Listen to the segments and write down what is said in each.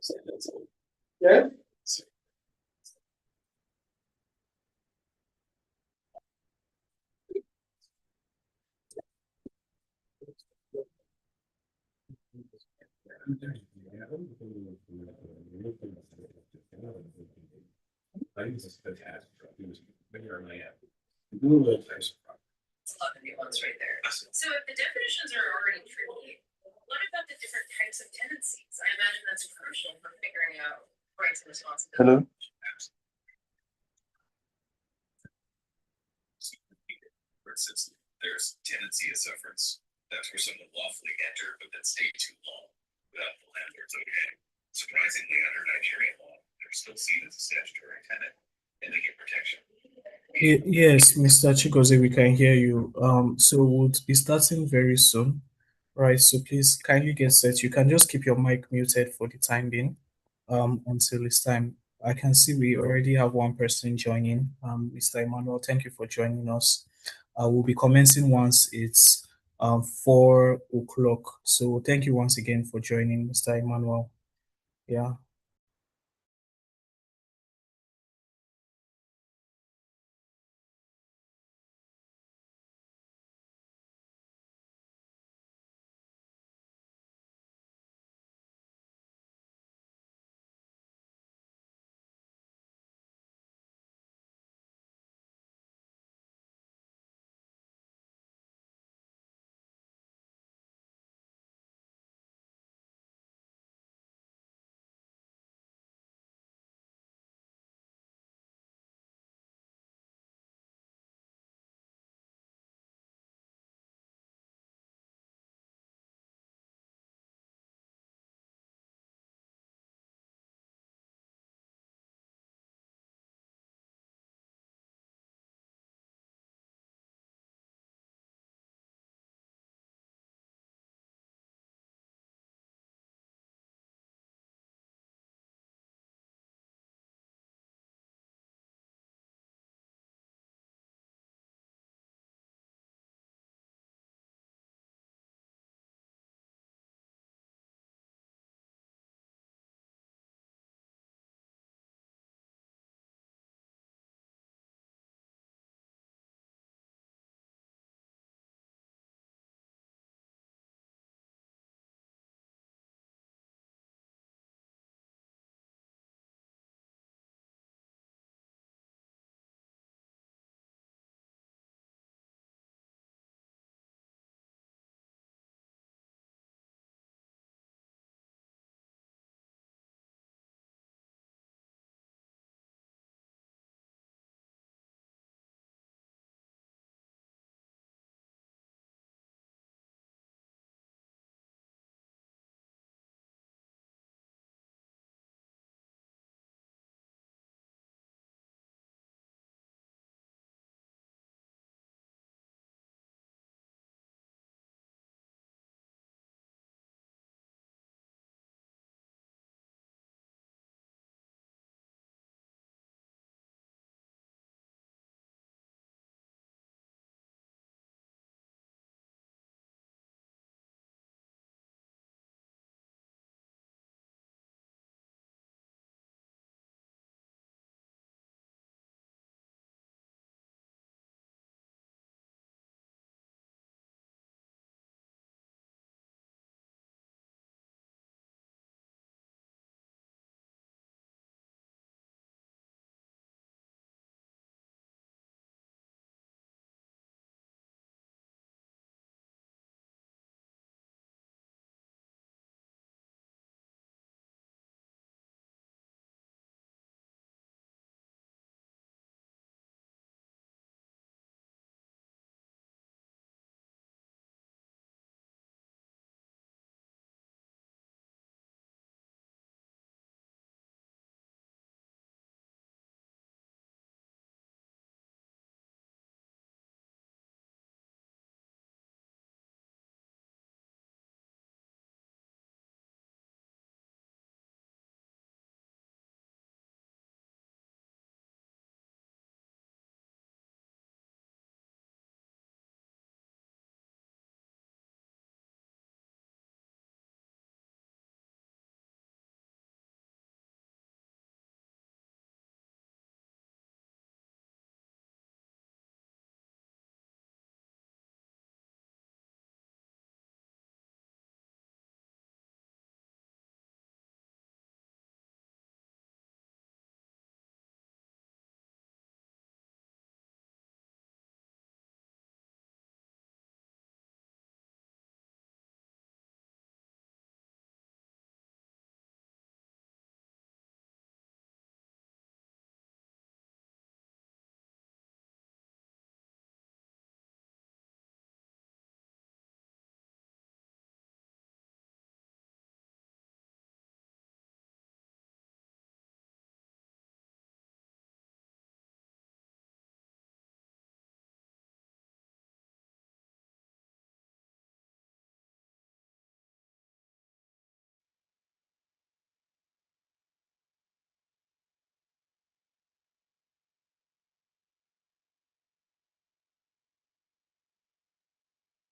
Yeah. It's a lot of nuance right there. So if the definitions are already tricky, what about the different types of tenancies? I imagine that's crucial for figuring out rights and responsibilities. Hello. For instance, there's tenancy of sufferance. That's where someone lawfully entered but then stayed too long without the landlord's okay. Surprisingly, under Nigerian law, they're still seen as a statutory tenant and they get protection. Yes, Mr. Chigozie, we can hear you. So we'll be starting very soon, right? So please kindly get set. You can just keep your mic muted for the time being, until it's time. I can see we already have one person joining. Mr. Emmanuel, thank you for joining us. We'll be commencing once it's 4 o'clock. So thank you once again for joining, Mr. Emmanuel. Yeah.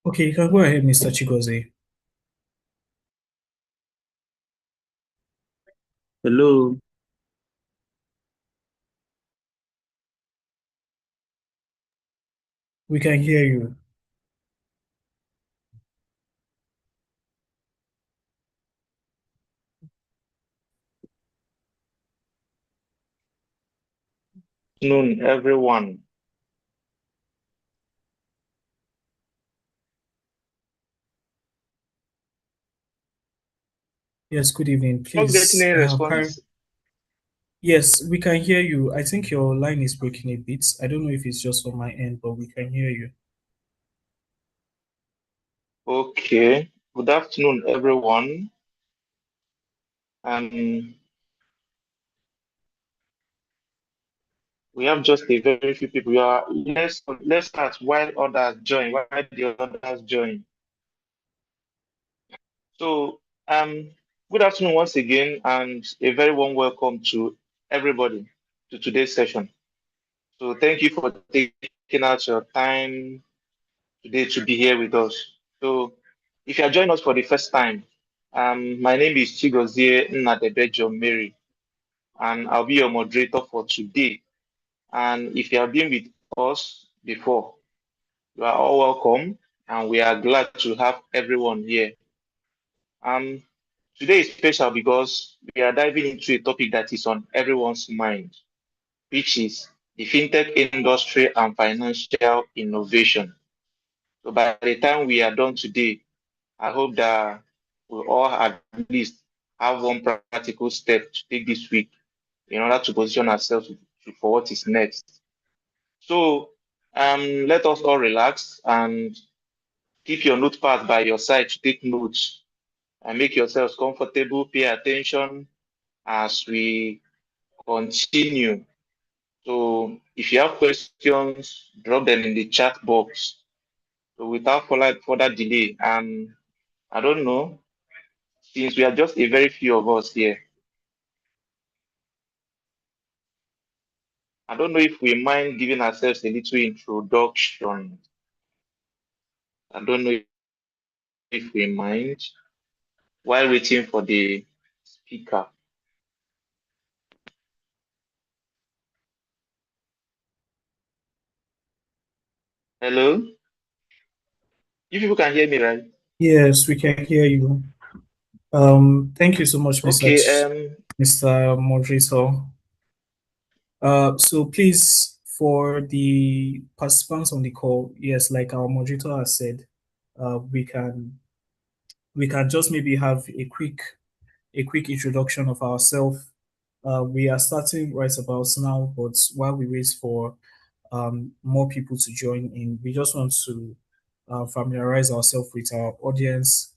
Okay, you can go ahead, Mr. Chigozie. Hello. We can hear you. Noon, everyone. Yes, good evening. Not getting Please, any Karen. response. Yes, we can hear you. I think your line is breaking a bit. I don't know if it's just on my end, but we can hear you. Okay. Good afternoon, everyone. Um, we have just a very few people. Let's start while others join. While the others join. So, good afternoon once again, and a very warm welcome to everybody to today's session. So, thank you for taking out your time today to be here with us. So, if you are joining us for the first time, my name is Chigozie Nnadebejo Mary, and I'll be your moderator for today. And if you have been with us before, you are all welcome, and we are glad to have everyone here. Um, Today is special because we are diving into a topic that is on everyone's mind, which is the fintech industry and financial innovation. So by the time we are done today, I hope that we all at least have one practical step to take this week in order to position ourselves for what is next. So let us all relax and keep your notepad by your side to take notes and make yourselves comfortable. Pay attention as we continue. So if you have questions, drop them in the chat box. So without further delay, I don't know, since we are just a very few of us here, I don't know if we mind giving ourselves a little introduction. I don't know if we mind while waiting for the speaker. Hello? You people can hear me, right? Yes, we can hear you. Thank you so much, Okay, Mr. Moderator. So please, for the participants on the call, yes, like our moderator has said, uh, we can we can just maybe have a quick introduction of ourselves. We are starting right about now, but while we wait for more people to join in, we just want to familiarize ourselves with our audience.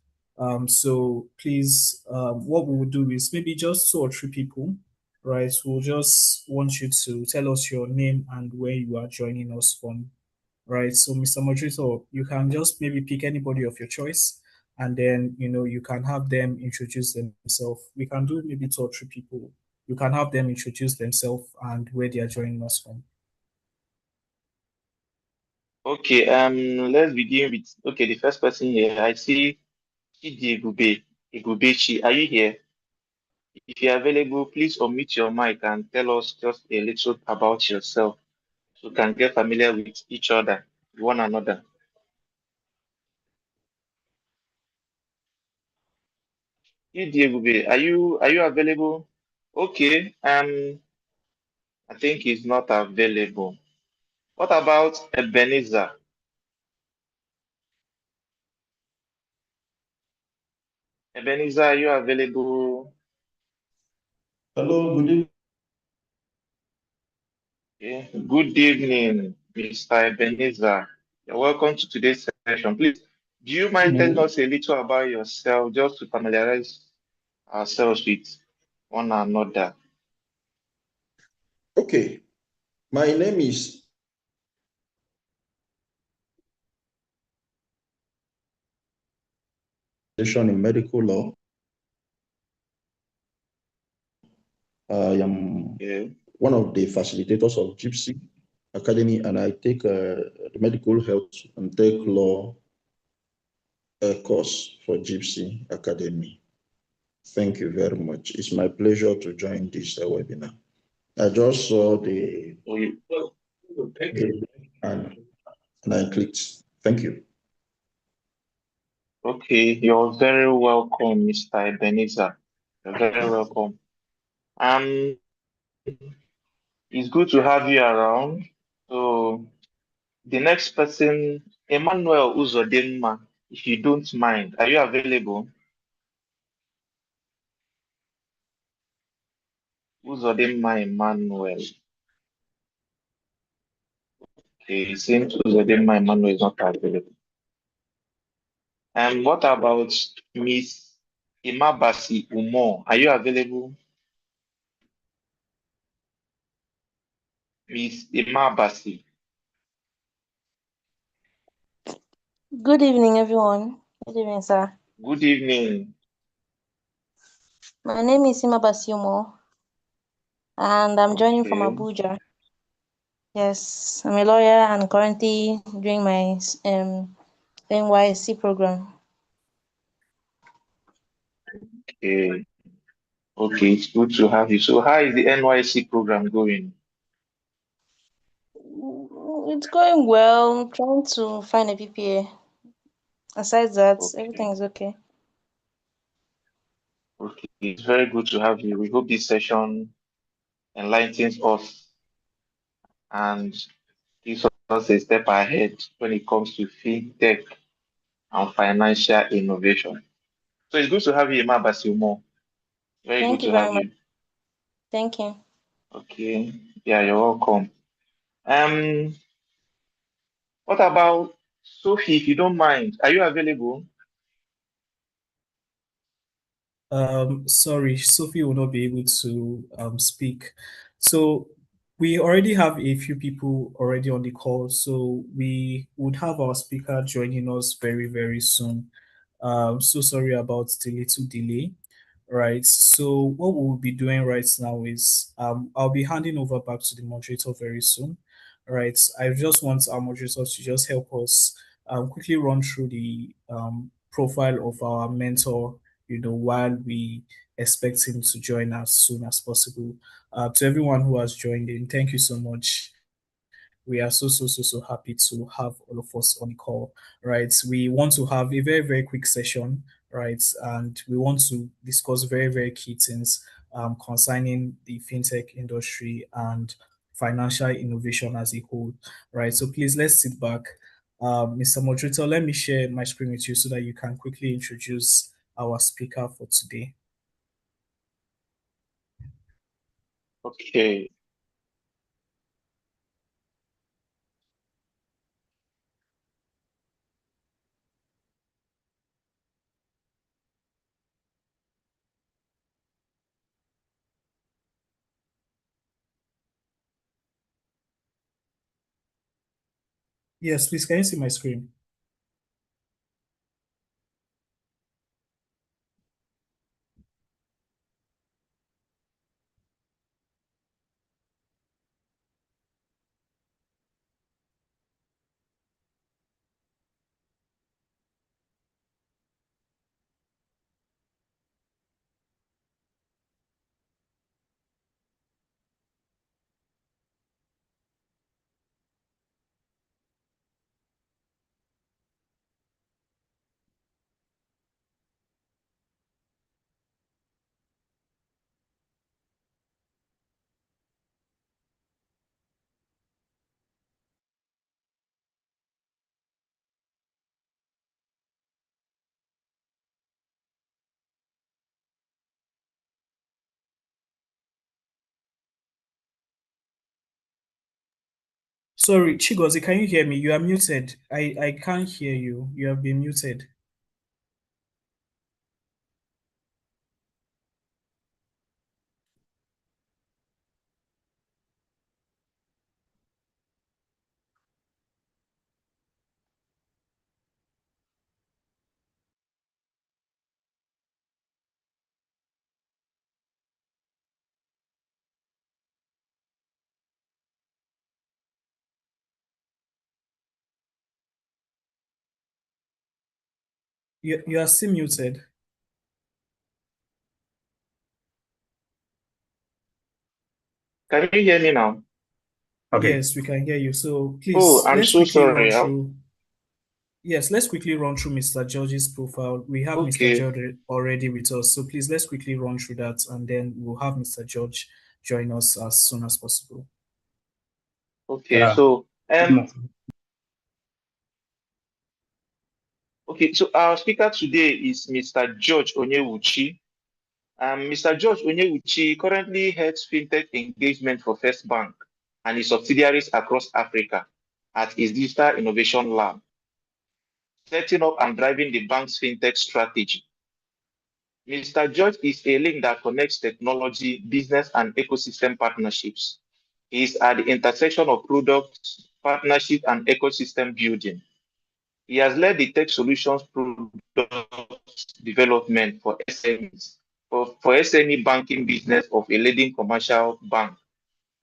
So please, what we will do is maybe just two or three people, right? We'll just want you to tell us your name and where you are joining us from, right? So, Mr. Moderator, you can just maybe pick anybody of your choice, and then you can have them introduce themselves. We can do maybe two or three people. You can have them introduce themselves and where they are joining us from. okay, let's begin with, okay, the first person here. I see Chidi Igubechi. Are you here? If you're available, please unmute your mic and tell us just a little about yourself so we can get familiar with each other, one another. Chidi Igube, are you available? Okay, I think he's not available. What about Ebenezer? Ebenezer, are you available? Hello, good evening. Okay. Good evening, Mr. Ebenezer. You're welcome to today's session. Please, do you mind telling us a little about yourself just to familiarize ourselves with one another? Okay, my name is in medical law. I am Yeah. one of the facilitators of Gypsy Academy, and I take the medical health and tech law a course for Gypsy Academy. Thank you very much. It's my pleasure to join this webinar. I just saw the and I clicked. Thank you. Okay, you're very welcome, Mr. Ebenezer. You're very welcome. Um, it's good to have you around. So the next person, Emmanuel Uzodinma, if you don't mind, are you available? Uzodinma Emmanuel. Okay, it seems Uzodinma Emmanuel is not available. And what about Miss Imabasi Umo? Are you available? Miss Imabasi. Good evening, everyone. Good evening, sir. Good evening. My name is Sima Basiomo, and I'm joining from Okay. Abuja. Yes, I'm a lawyer and currently doing my NYC program. Okay. Okay, it's good to have you. So how is the NYC program going? It's going well. I'm trying to find a PPA. Aside that, everything Okay. is okay. Okay. It's very good to have you. We hope this session enlightens us and gives us a step ahead when it comes to FinTech and financial innovation. So it's good to have you, Emma Basiumo. Very good Thank you to very have much. you. Thank you. Okay. Yeah, you're welcome. Um, what about Sophie, if you don't mind? Are you available? Sorry, Sophie will not be able to speak. So we already have a few people already on the call, so we would have our speaker joining us very, very soon. So sorry about the little delay. Right. So what we'll be doing right now is I'll be handing over back to the moderator very soon. Right. I just want our moderator to just help us quickly run through the profile of our mentor, while we expect him to join as soon as possible. To everyone who has joined in, thank you so much. We are so happy to have all of us on the call, right? We want to have a very, very quick session, right? And we want to discuss very, very key things concerning the fintech industry and financial innovation as a whole, right? So please let's sit back. Mr. Moderator, let me share my screen with you so that you can quickly introduce our speaker for today. Okay. Yes, please, can you see my screen? Sorry, Chigozie, can you hear me? You are muted. I can't hear you. You have been muted. You are still muted. Can you hear me now? Okay. Yes, we can hear you. So Oh, please I'm let's so quickly run sorry. through. Yes, let's quickly run through Mr. George's profile. We have Mr. Okay, George already with us. So please let's quickly run through that and then we'll have Mr. George join us as soon as possible. okay. So okay, so our speaker today is Mr. George Onyewuchi. Mr. George Onyewuchi currently heads FinTech engagement for First Bank and its subsidiaries across Africa at its Digital Innovation Lab, setting up and driving the bank's FinTech strategy. Mr. George is a link that connects technology, business, and ecosystem partnerships. He is at the intersection of products, partnership, and ecosystem building. He has led the tech solutions product development for SMEs, for SME banking business of a leading commercial bank,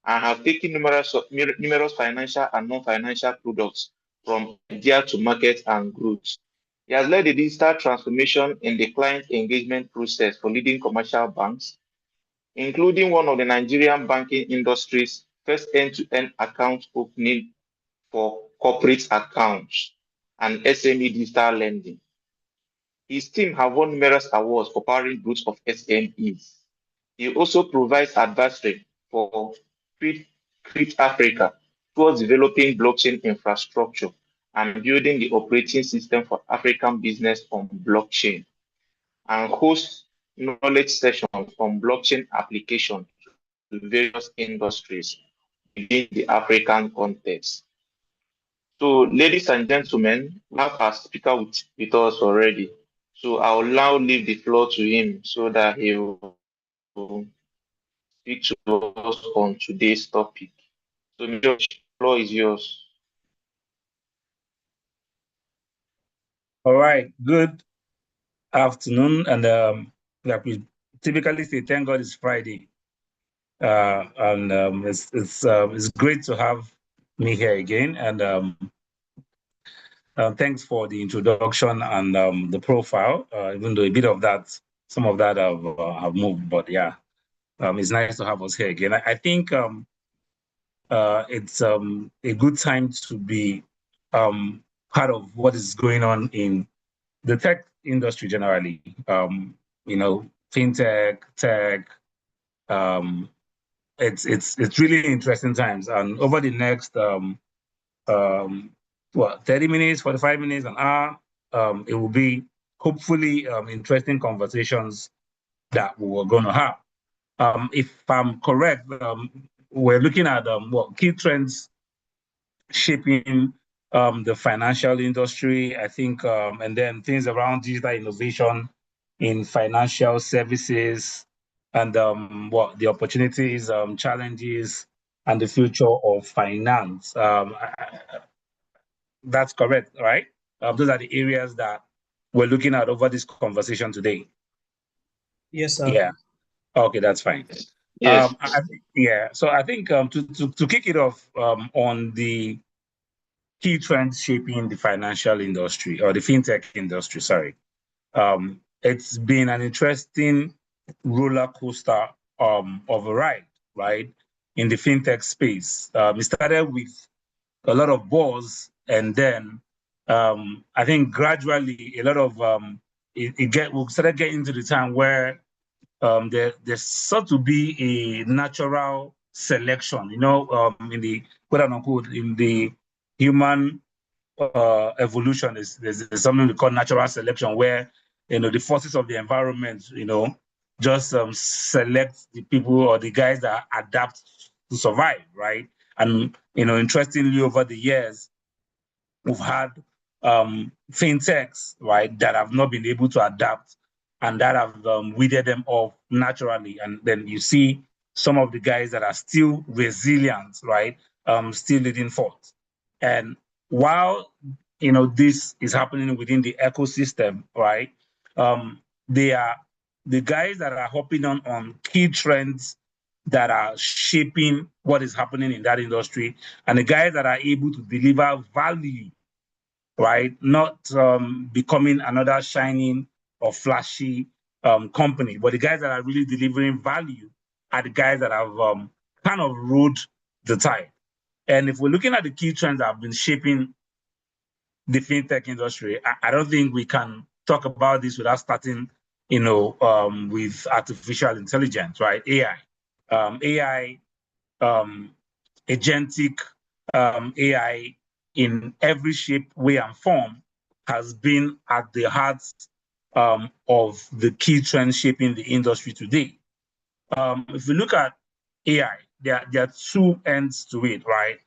and have taken numerous financial and non-financial products from idea to market and growth. He has led the digital transformation in the client engagement process for leading commercial banks, including one of the Nigerian banking industry's first end-to-end account opening for corporate accounts and SME digital lending. His team have won numerous awards for powering growth of SMEs. He also provides advisory for Crypt Africa towards developing blockchain infrastructure and building the operating system for African business on blockchain, and hosts knowledge sessions on blockchain application to various industries within the African context. So, ladies and gentlemen, we have our speaker with us already. So I'll now leave the floor to him so that he will speak to us on today's topic. So, Josh, the floor is yours. All right. Good afternoon. And like we typically say, thank God it's Friday. And it's great to have me here again. And thanks for the introduction and the profile. Even though a bit of that, some of that have moved, but yeah, it's nice to have us here again. I think it's a good time to be part of what is going on in the tech industry generally. You know, fintech, tech. Um, it's really interesting times, and over the next um, 30 minutes, 45 minutes, an hour, it will be hopefully interesting conversations that we were going to have. If I'm correct, we're looking at what key trends shaping the financial industry, I think, and then things around digital innovation in financial services, and what the opportunities, challenges, and the future of finance. That's correct, right? Those are the areas that we're looking at over this conversation today. Yes, sir. Yeah. Okay, that's fine. Yes. Yeah. So I think to kick it off on the key trends shaping the financial industry or the fintech industry, sorry. It's been an interesting roller coaster of a ride, right? In the fintech space. It started with a lot of buzz, and then I think gradually a lot of we started getting into the time where there's sought to be a natural selection, in the quote unquote in the human evolution is there's something we call natural selection, where the forces of the environment, just select the people or the guys that adapt to survive, right? And interestingly, over the years, we've had fintechs, right, that have not been able to adapt and that have weeded them off naturally. And then you see some of the guys that are still resilient, right, still leading forth. And while this is happening within the ecosystem, right, they are the guys that are hopping on key trends that are shaping what is happening in that industry, and the guys that are able to deliver value right? Not becoming another shining or flashy company, but the guys that are really delivering value are the guys that have kind of rode the tide. And if we're looking at the key trends that have been shaping the fintech industry, I don't think we can talk about this without starting, with artificial intelligence, right? AI, AI, agentic AI in every shape, way, and form has been at the heart of the key trends shaping the industry today. If we look at AI, there are two ends to it, right?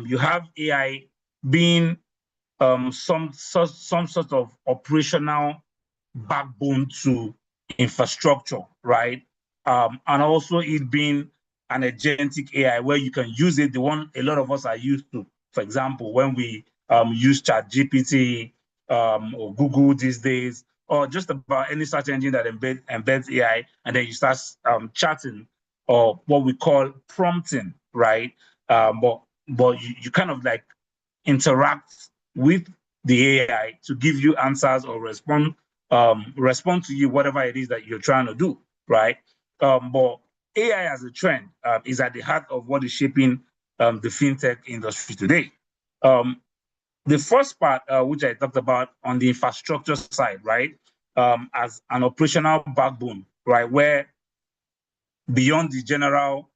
You have AI being some sort of operational backbone to infrastructure, right? And also it being an agentic AI where you can use it, the one a lot of us are used to. For example, when we use ChatGPT or Google these days, or just about any search engine that embeds AI, and then you start chatting or what we call prompting, right? But you kind of like interact with the AI to give you answers or respond to you whatever it is that you're trying to do, right? But AI as a trend is at the heart of what is shaping the fintech industry today. The first part, which I talked about on the infrastructure side, right, as an operational backbone, right, where beyond the general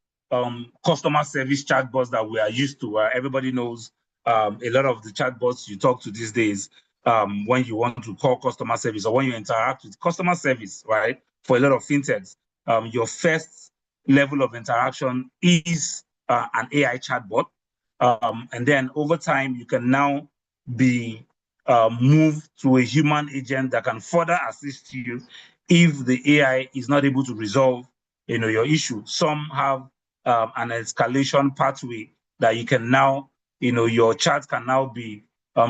customer service chatbots that we are used to. Everybody knows a lot of the chatbots you talk to these days when you want to call customer service or when you interact with customer service, right? For a lot of fintechs, your first level of interaction is an AI chatbot. And then over time, you can now be moved to a human agent that can further assist you if the AI is not able to resolve your issue. Some have an escalation pathway that you can now, your chat can now be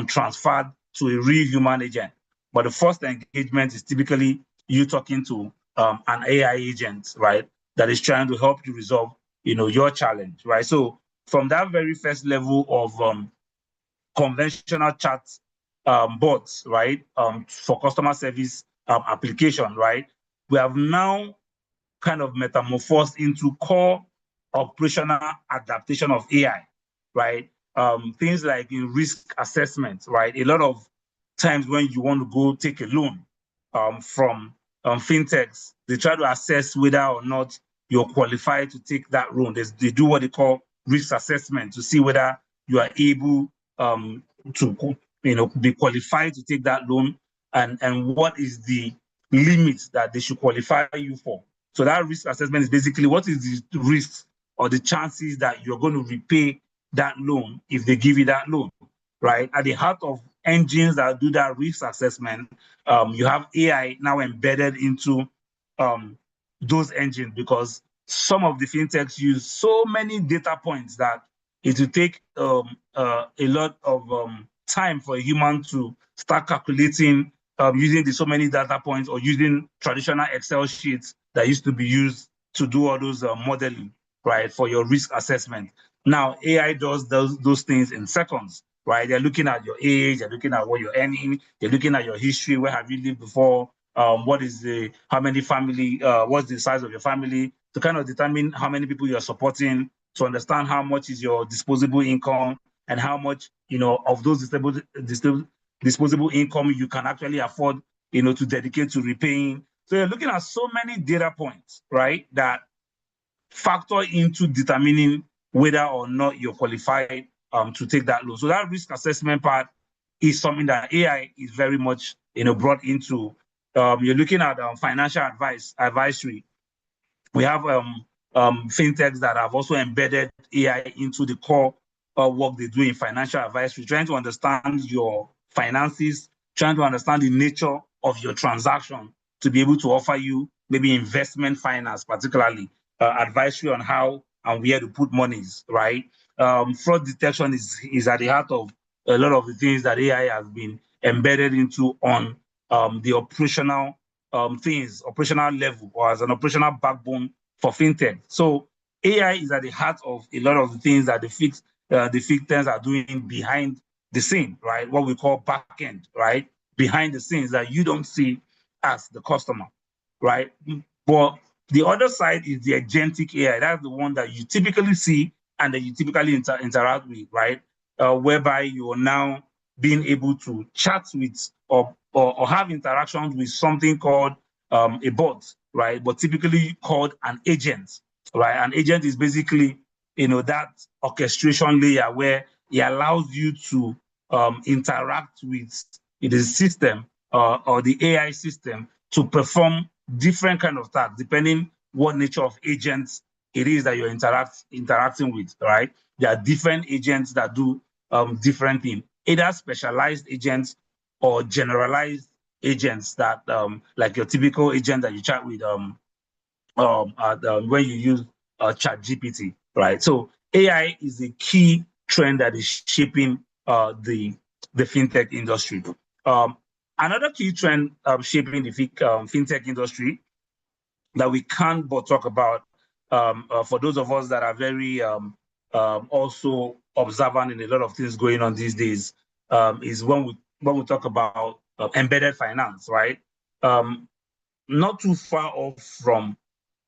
transferred to a real human agent. But the first engagement is typically you talking to an AI agent, right? That is trying to help you resolve, your challenge, right? So from that very first level of conventional chat bots, right, for customer service application, right, we have now kind of metamorphosed into core operational adaptation of AI, right? Things like in risk assessment, right? A lot of times when you want to go take a loan from fintechs, they try to assess whether or not you're qualified to take that loan. They do what they call risk assessment to see whether you are able to be qualified to take that loan and what is the limit that they should qualify you for. So that risk assessment is basically what is the risk or the chances that you're going to repay that loan if they give you that loan, right? At the heart of engines that do that risk assessment, you have AI now embedded into those engines because some of the fintechs use so many data points that it will take a lot of time for a human to start calculating using so many data points or using traditional Excel sheets that used to be used to do all those modeling, right, for your risk assessment. Now, AI does those things in seconds, right? They're looking at your age, they're looking at what you're earning, they're looking at your history, where have you lived before, what is how many family, what's the size of your family, to kind of determine how many people you're supporting, to understand how much is your disposable income and how much, of those disposable income you can actually afford, to dedicate to repaying. So you're looking at so many data points, right, that factor into determining whether or not you're qualified to take that loan. So that risk assessment part is something that AI is very much, brought into. You're looking at financial advisory. We have fintechs that have also embedded AI into the core work they do in financial advisory, trying to understand your finances, trying to understand the nature of your transaction to be able to offer you maybe investment finance, particularly advisory on how and where to put monies, right? Fraud detection is at the heart of a lot of the things that AI has been embedded into on the operational operational level or as an operational backbone for fintech. So AI is at the heart of a lot of the things that the fintechs are doing behind the scene, right? What we call back end, right? Behind the scenes that you don't see as the customer, right? But the other side is the agentic AI. That's the one that you typically see and that you typically interact with, right? Whereby you are now being able to chat with or have interactions with something called a bot, right? But typically called an agent, right? An agent is basically, that orchestration layer where it allows you to interact with the system or the AI system to perform different kind of tasks depending what nature of agents it is that you're interacting with, right? There are different agents that do different things, either specialized agents or generalized agents that like your typical agent that you chat with when you use chat GPT, right? So AI is a key trend that is shaping the fintech industry. Another key trend shaping the fintech industry that we can't but talk about for those of us that are very also observant in a lot of things going on these days is when we talk about embedded finance, right? Not too far off from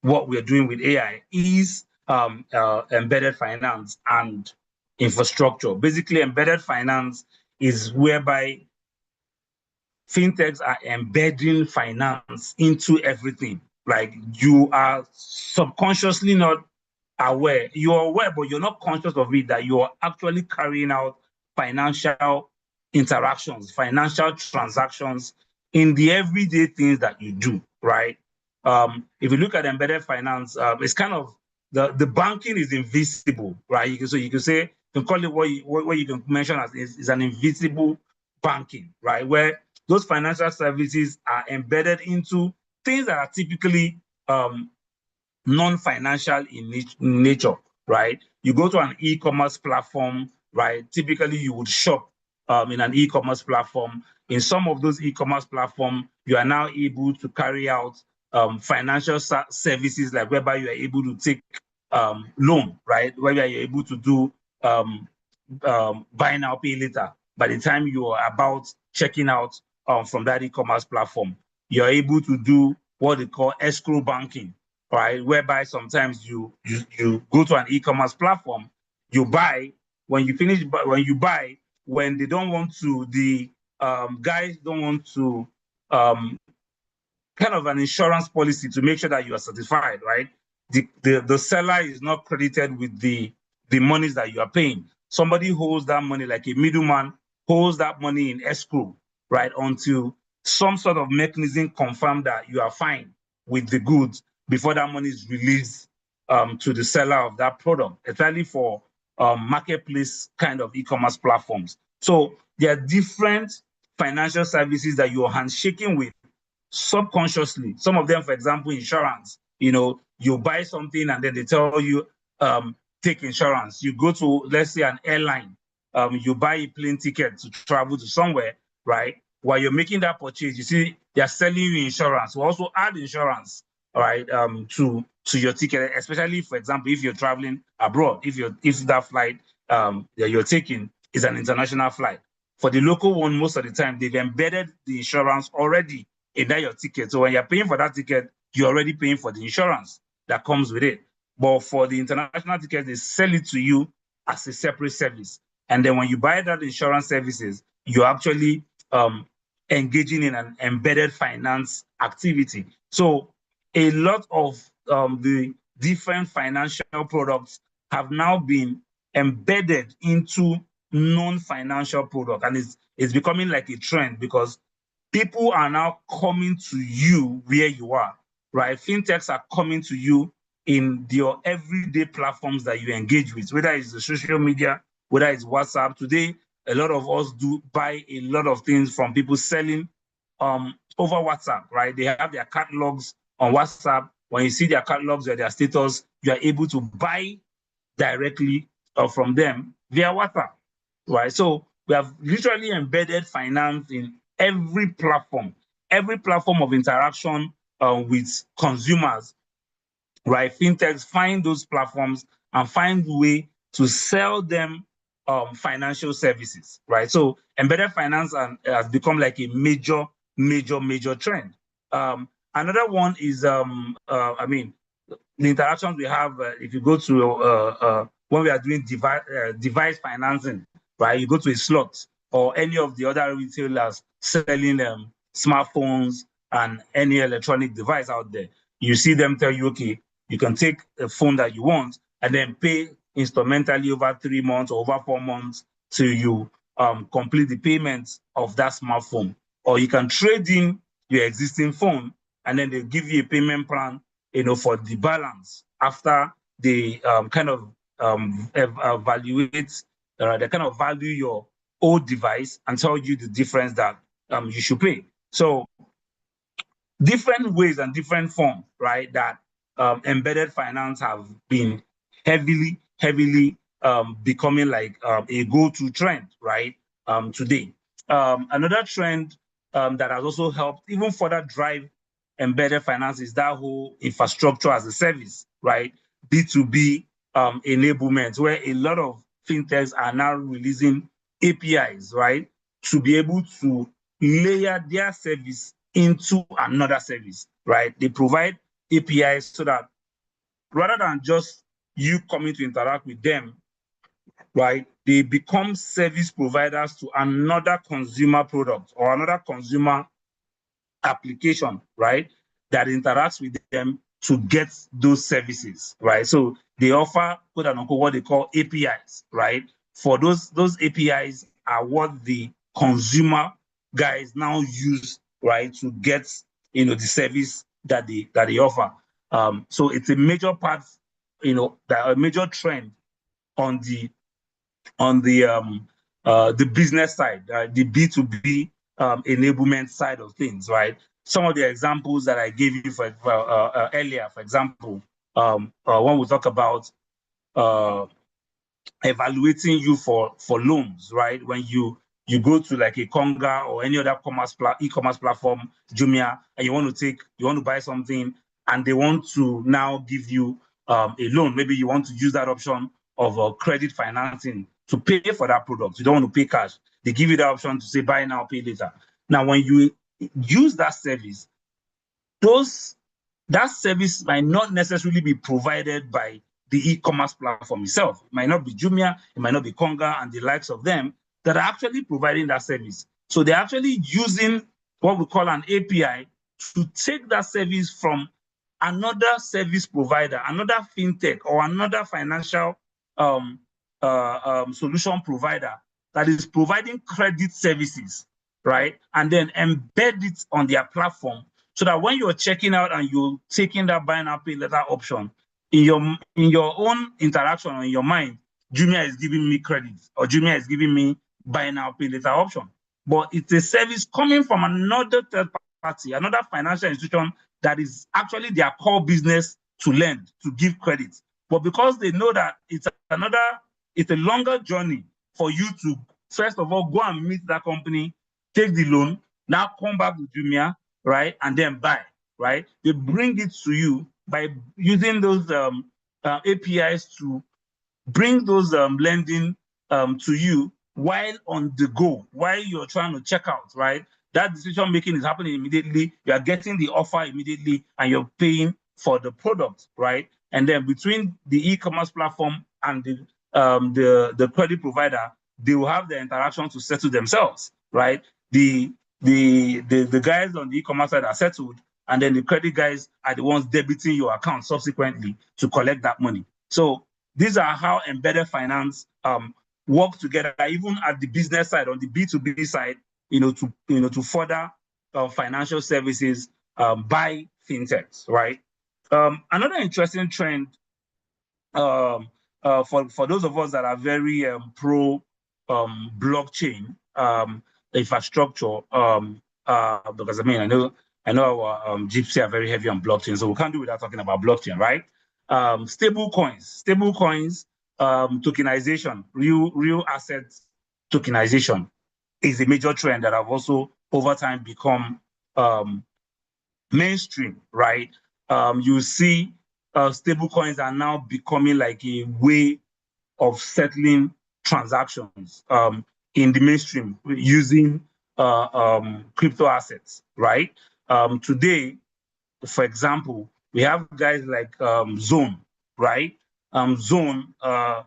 what we're doing with AI is embedded finance and infrastructure. Basically, embedded finance is whereby fintechs are embedding finance into everything. Like you are subconsciously not aware. You're aware, but you're not conscious of it, that you're actually carrying out financial interactions, financial transactions in the everyday things that you do, right? If you look at embedded finance, it's kind of the banking is invisible, right? So you can say, you can call it what you can mention as is an invisible banking, right? Where those financial services are embedded into things that are typically non-financial in nature, right? You go to an e-commerce platform, right? Typically, you would shop in an e-commerce platform. In some of those e-commerce platforms, you are now able to carry out financial services, like whereby you are able to take loan, right? Whereby you're able to do buy now, pay later. By the time you are about checking out from that e-commerce platform, you're able to do what they call escrow banking, right? Whereby sometimes you go to an e-commerce platform, you buy, when you finish, when you buy, when they don't want to, the guys don't want to kind of an insurance policy to make sure that you are certified, right? The seller is not credited with the monies that you are paying. Somebody holds that money, like a middleman holds that money in escrow, right? Until some sort of mechanism confirm that you are fine with the goods before that money is released to the seller of that product, especially for marketplace kind of e-commerce platforms. So there are different financial services that you're handshaking with subconsciously. Some of them, for example, insurance. You buy something and then they tell you, take insurance. You go to, let's say, an airline, you buy a plane ticket to travel to somewhere, right? While you're making that purchase, you see they're selling you insurance. We also add insurance, all right, to your ticket, especially, for example, if you're traveling abroad, if that flight that you're taking is an international flight. For the local one, most of the time, they've embedded the insurance already in that your ticket. So when you're paying for that ticket, you're already paying for the insurance that comes with it. But for the international ticket, they sell it to you as a separate service. And then when you buy that insurance services, you're actually engaging in an embedded finance activity. So a lot of the different financial products have now been embedded into non-financial product, and it's becoming like a trend because people are now coming to you where you are, right? Fintechs are coming to you in your everyday platforms that you engage with, whether it's the social media, whether it's WhatsApp. Today, a lot of us do buy a lot of things from people selling over WhatsApp, right? They have their catalogs on WhatsApp. When you see their catalogs or their status, you are able to buy directly from them via WhatsApp, right? So we have literally embedded finance in every platform of interaction with consumers, right? Fintechs find those platforms and find a way to sell them financial services, right? So embedded finance has become like a major trend. Another one is, the interactions we have, if you go to, when we are doing device financing, right? You go to a slot or any of the other retailers selling smartphones and any electronic device out there, you see them tell you, okay, you can take a phone that you want and then pay instrumentally over 3 months or over 4 months till you complete the payments of that smartphone. Or you can trade in your existing phone and then they give you a payment plan, for the balance after they kind of evaluate, they kind of value your old device and tell you the difference that you should pay. So different ways and different forms, right, that embedded finance have been heavily becoming like a go-to trend, right, today. Another trend that has also helped even further drive embedded finance is that whole infrastructure as a service, right, B2B enablement, where a lot of fintechs are now releasing APIs, right, to be able to layer their service into another service, right? They provide APIs so that rather than just you coming to interact with them, right, they become service providers to another consumer product or another consumer application, right, that interacts with them to get those services, right? So they offer, quote unquote, what they call APIs, right? For those APIs are what the consumer guys now use, right, to get the service that they offer. So it's a major part, that a major trend on the business side, the B2B enablement side of things, right? Some of the examples that I gave you earlier, for example, when we talk about evaluating you for loans, right? When you go to like a Konga or any other e-commerce platform, Jumia, and you want to buy something, and they want to now give you a loan. Maybe you want to use that option of credit financing to pay for that product. You don't want to pay cash. They give you the option to say buy now, pay later. Now, when you use that service, that service might not necessarily be provided by the e-commerce platform itself. It might not be Jumia, it might not be Konga and the likes of them that are actually providing that service. So they're actually using what we call an API to take that service from another service provider, another fintech or another financial solution provider that is providing credit services, right? And then embed it on their platform so that when you're checking out and you're taking that buy now pay later option, in your own interaction or in your mind, Jumia is giving me credit or Jumia is giving me buy now pay later option. But it's a service coming from another third party, another financial institution that is actually their core business to lend, to give credit. But because they know that it's a longer journey for you to, first of all, go and meet that company, take the loan, now come back to Jumia, right, and then buy, right? They bring it to you by using those APIs to bring those lending to you while on the go, while you're trying to check out, right? That decision making is happening immediately. You are getting the offer immediately and you're paying for the product, right? And then between the e-commerce platform and the credit provider, they will have the interaction to settle themselves, right? The guys on the e-commerce side are settled, and then the credit guys are the ones debiting your account subsequently to collect that money. So these are how embedded finance work together, even at the business side, on the B2B side, to further financial services by fintechs, right? Another interesting trend for those of us that are very pro blockchain infrastructure, because I know our Gypsy are very heavy on blockchain, so we can't do without talking about blockchain, right? Stable coins, tokenization, real assets tokenization is a major trend that have also over time become mainstream, right? You see stable coins are now becoming like a way of settling transactions in the mainstream using crypto assets, right? Today, for example, we have guys like Zone, right? Zone, an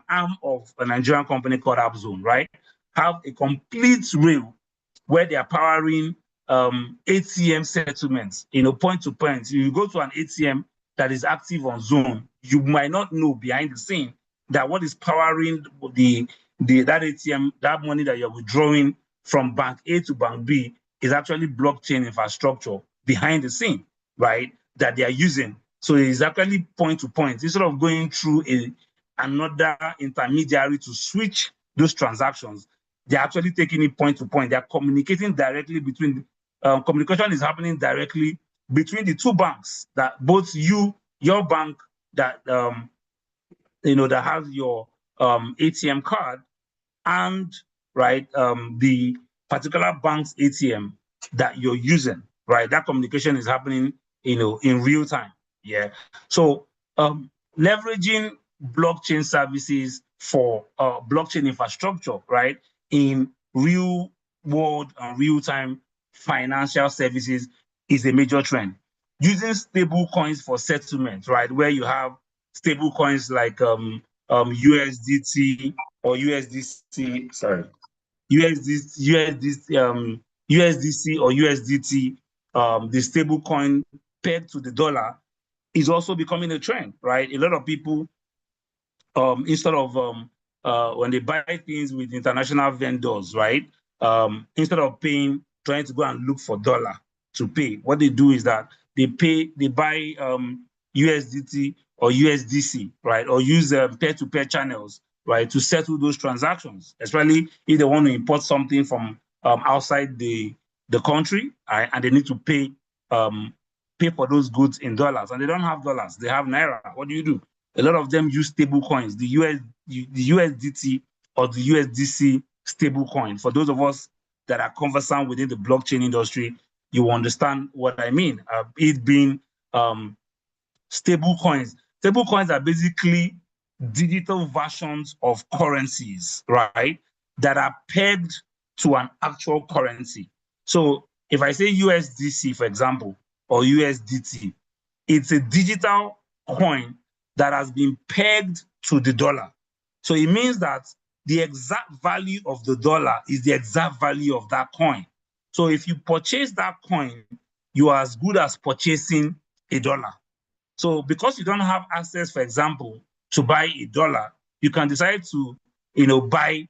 arm of a Nigerian company called AppZone, right? Have a complete rail where they are powering ATM settlements, point to point. You go to an ATM that is active on Zone, you might not know behind the scene that what is powering that ATM, that money that you're withdrawing from bank A to bank B is actually blockchain infrastructure behind the scene, right? That they are using. So it's actually point to point instead of going through another intermediary to switch those transactions. They're actually taking it point to point. They're communicating directly between. Communication is happening directly between the two banks. That both your bank that that has your ATM card and right the particular bank's ATM that you're using, right? That communication is happening, in real time. Yeah. So leveraging blockchain services for blockchain infrastructure, right, in real world and real time financial services is a major trend. Using stable coins for settlement, right, where you have stable coins like USDT or USDC, sorry, USDC or USDT, the stable coin pegged to the dollar is also becoming a trend, right? A lot of people, instead of when they buy things with international vendors, right? Instead of trying to go and look for dollar to pay, what they do is that they buy USDT or USDC, right? Or use peer-to-peer channels, right, to settle those transactions, especially if they want to import something from outside the country, right, and they need to pay for those goods in dollars, and they don't have dollars, they have naira. What do? A lot of them use stable coins, the USDT or the USDC stable coin. For those of us that are conversant within the blockchain industry, you understand what I mean. It being stable coins. Stable coins are basically digital versions of currencies, right? That are pegged to an actual currency. So if I say USDC, for example, or USDT, it's a digital coin that has been pegged to the dollar. So it means that the exact value of the dollar is the exact value of that coin. So if you purchase that coin, you are as good as purchasing a dollar. So because you don't have access, for example, to buy a dollar, you can decide to, buy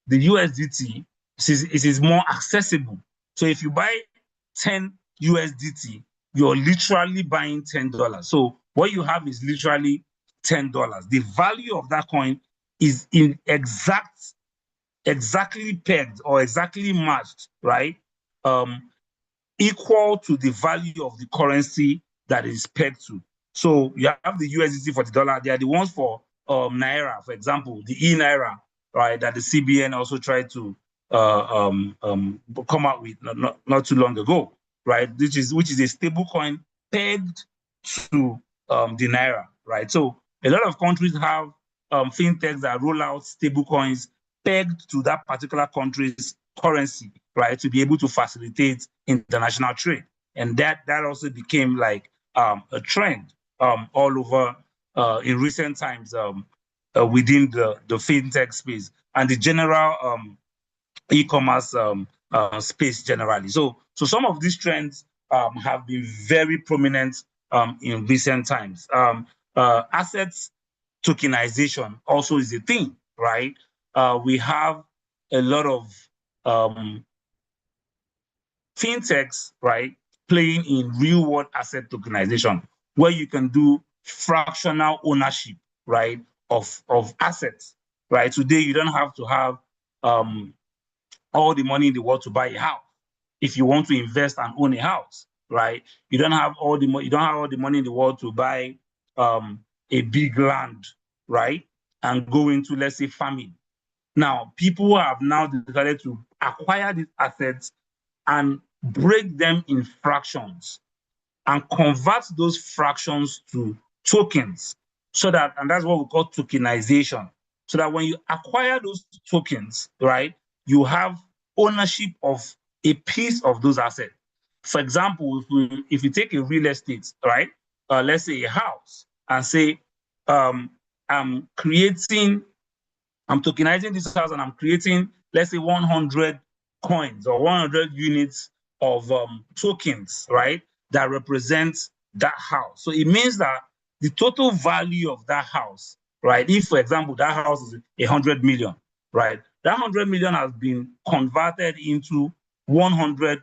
the USDT. It is more accessible. So if you buy 10 USDT, you're literally buying $10. So what you have is literally $10. The value of that coin is exactly pegged or exactly matched, right? Equal to the value of the currency that is pegged to. So you have the USDT for the dollar. They are the ones for Naira, for example, the e-Naira, right, that the CBN also tried to come out with not too long ago, right, which is a stable coin pegged to the Naira, right? So a lot of countries have fintechs that roll out stable coins pegged to that particular country's currency, right, to be able to facilitate international trade. And that also became like a trend all over in recent times within the fintech space and the general e-commerce space generally. So some of these trends have been very prominent in recent times. Assets tokenization also is a thing, right? We have a lot of fintechs, right, playing in real world asset tokenization, where you can do fractional ownership, right, of assets, right? Today, you don't have to have all the money in the world to buy a house. If you want to invest and own a house, right, you don't have all the money in the world to buy a big land, right, and go into, let's say, farming. Now, people have now decided to acquire these assets and break them in fractions and convert those fractions to tokens so that, and that's what we call tokenization, so that when you acquire those tokens, right, you have ownership of a piece of those assets. For example, if you take a real estate, right, let's say a house, and say, I'm tokenizing this house and I'm creating, let's say, 100 coins or 100 units of tokens, right, that represent that house. So it means that the total value of that house, right, if, for example, that house is 100 million, right, that 100 million has been converted into 100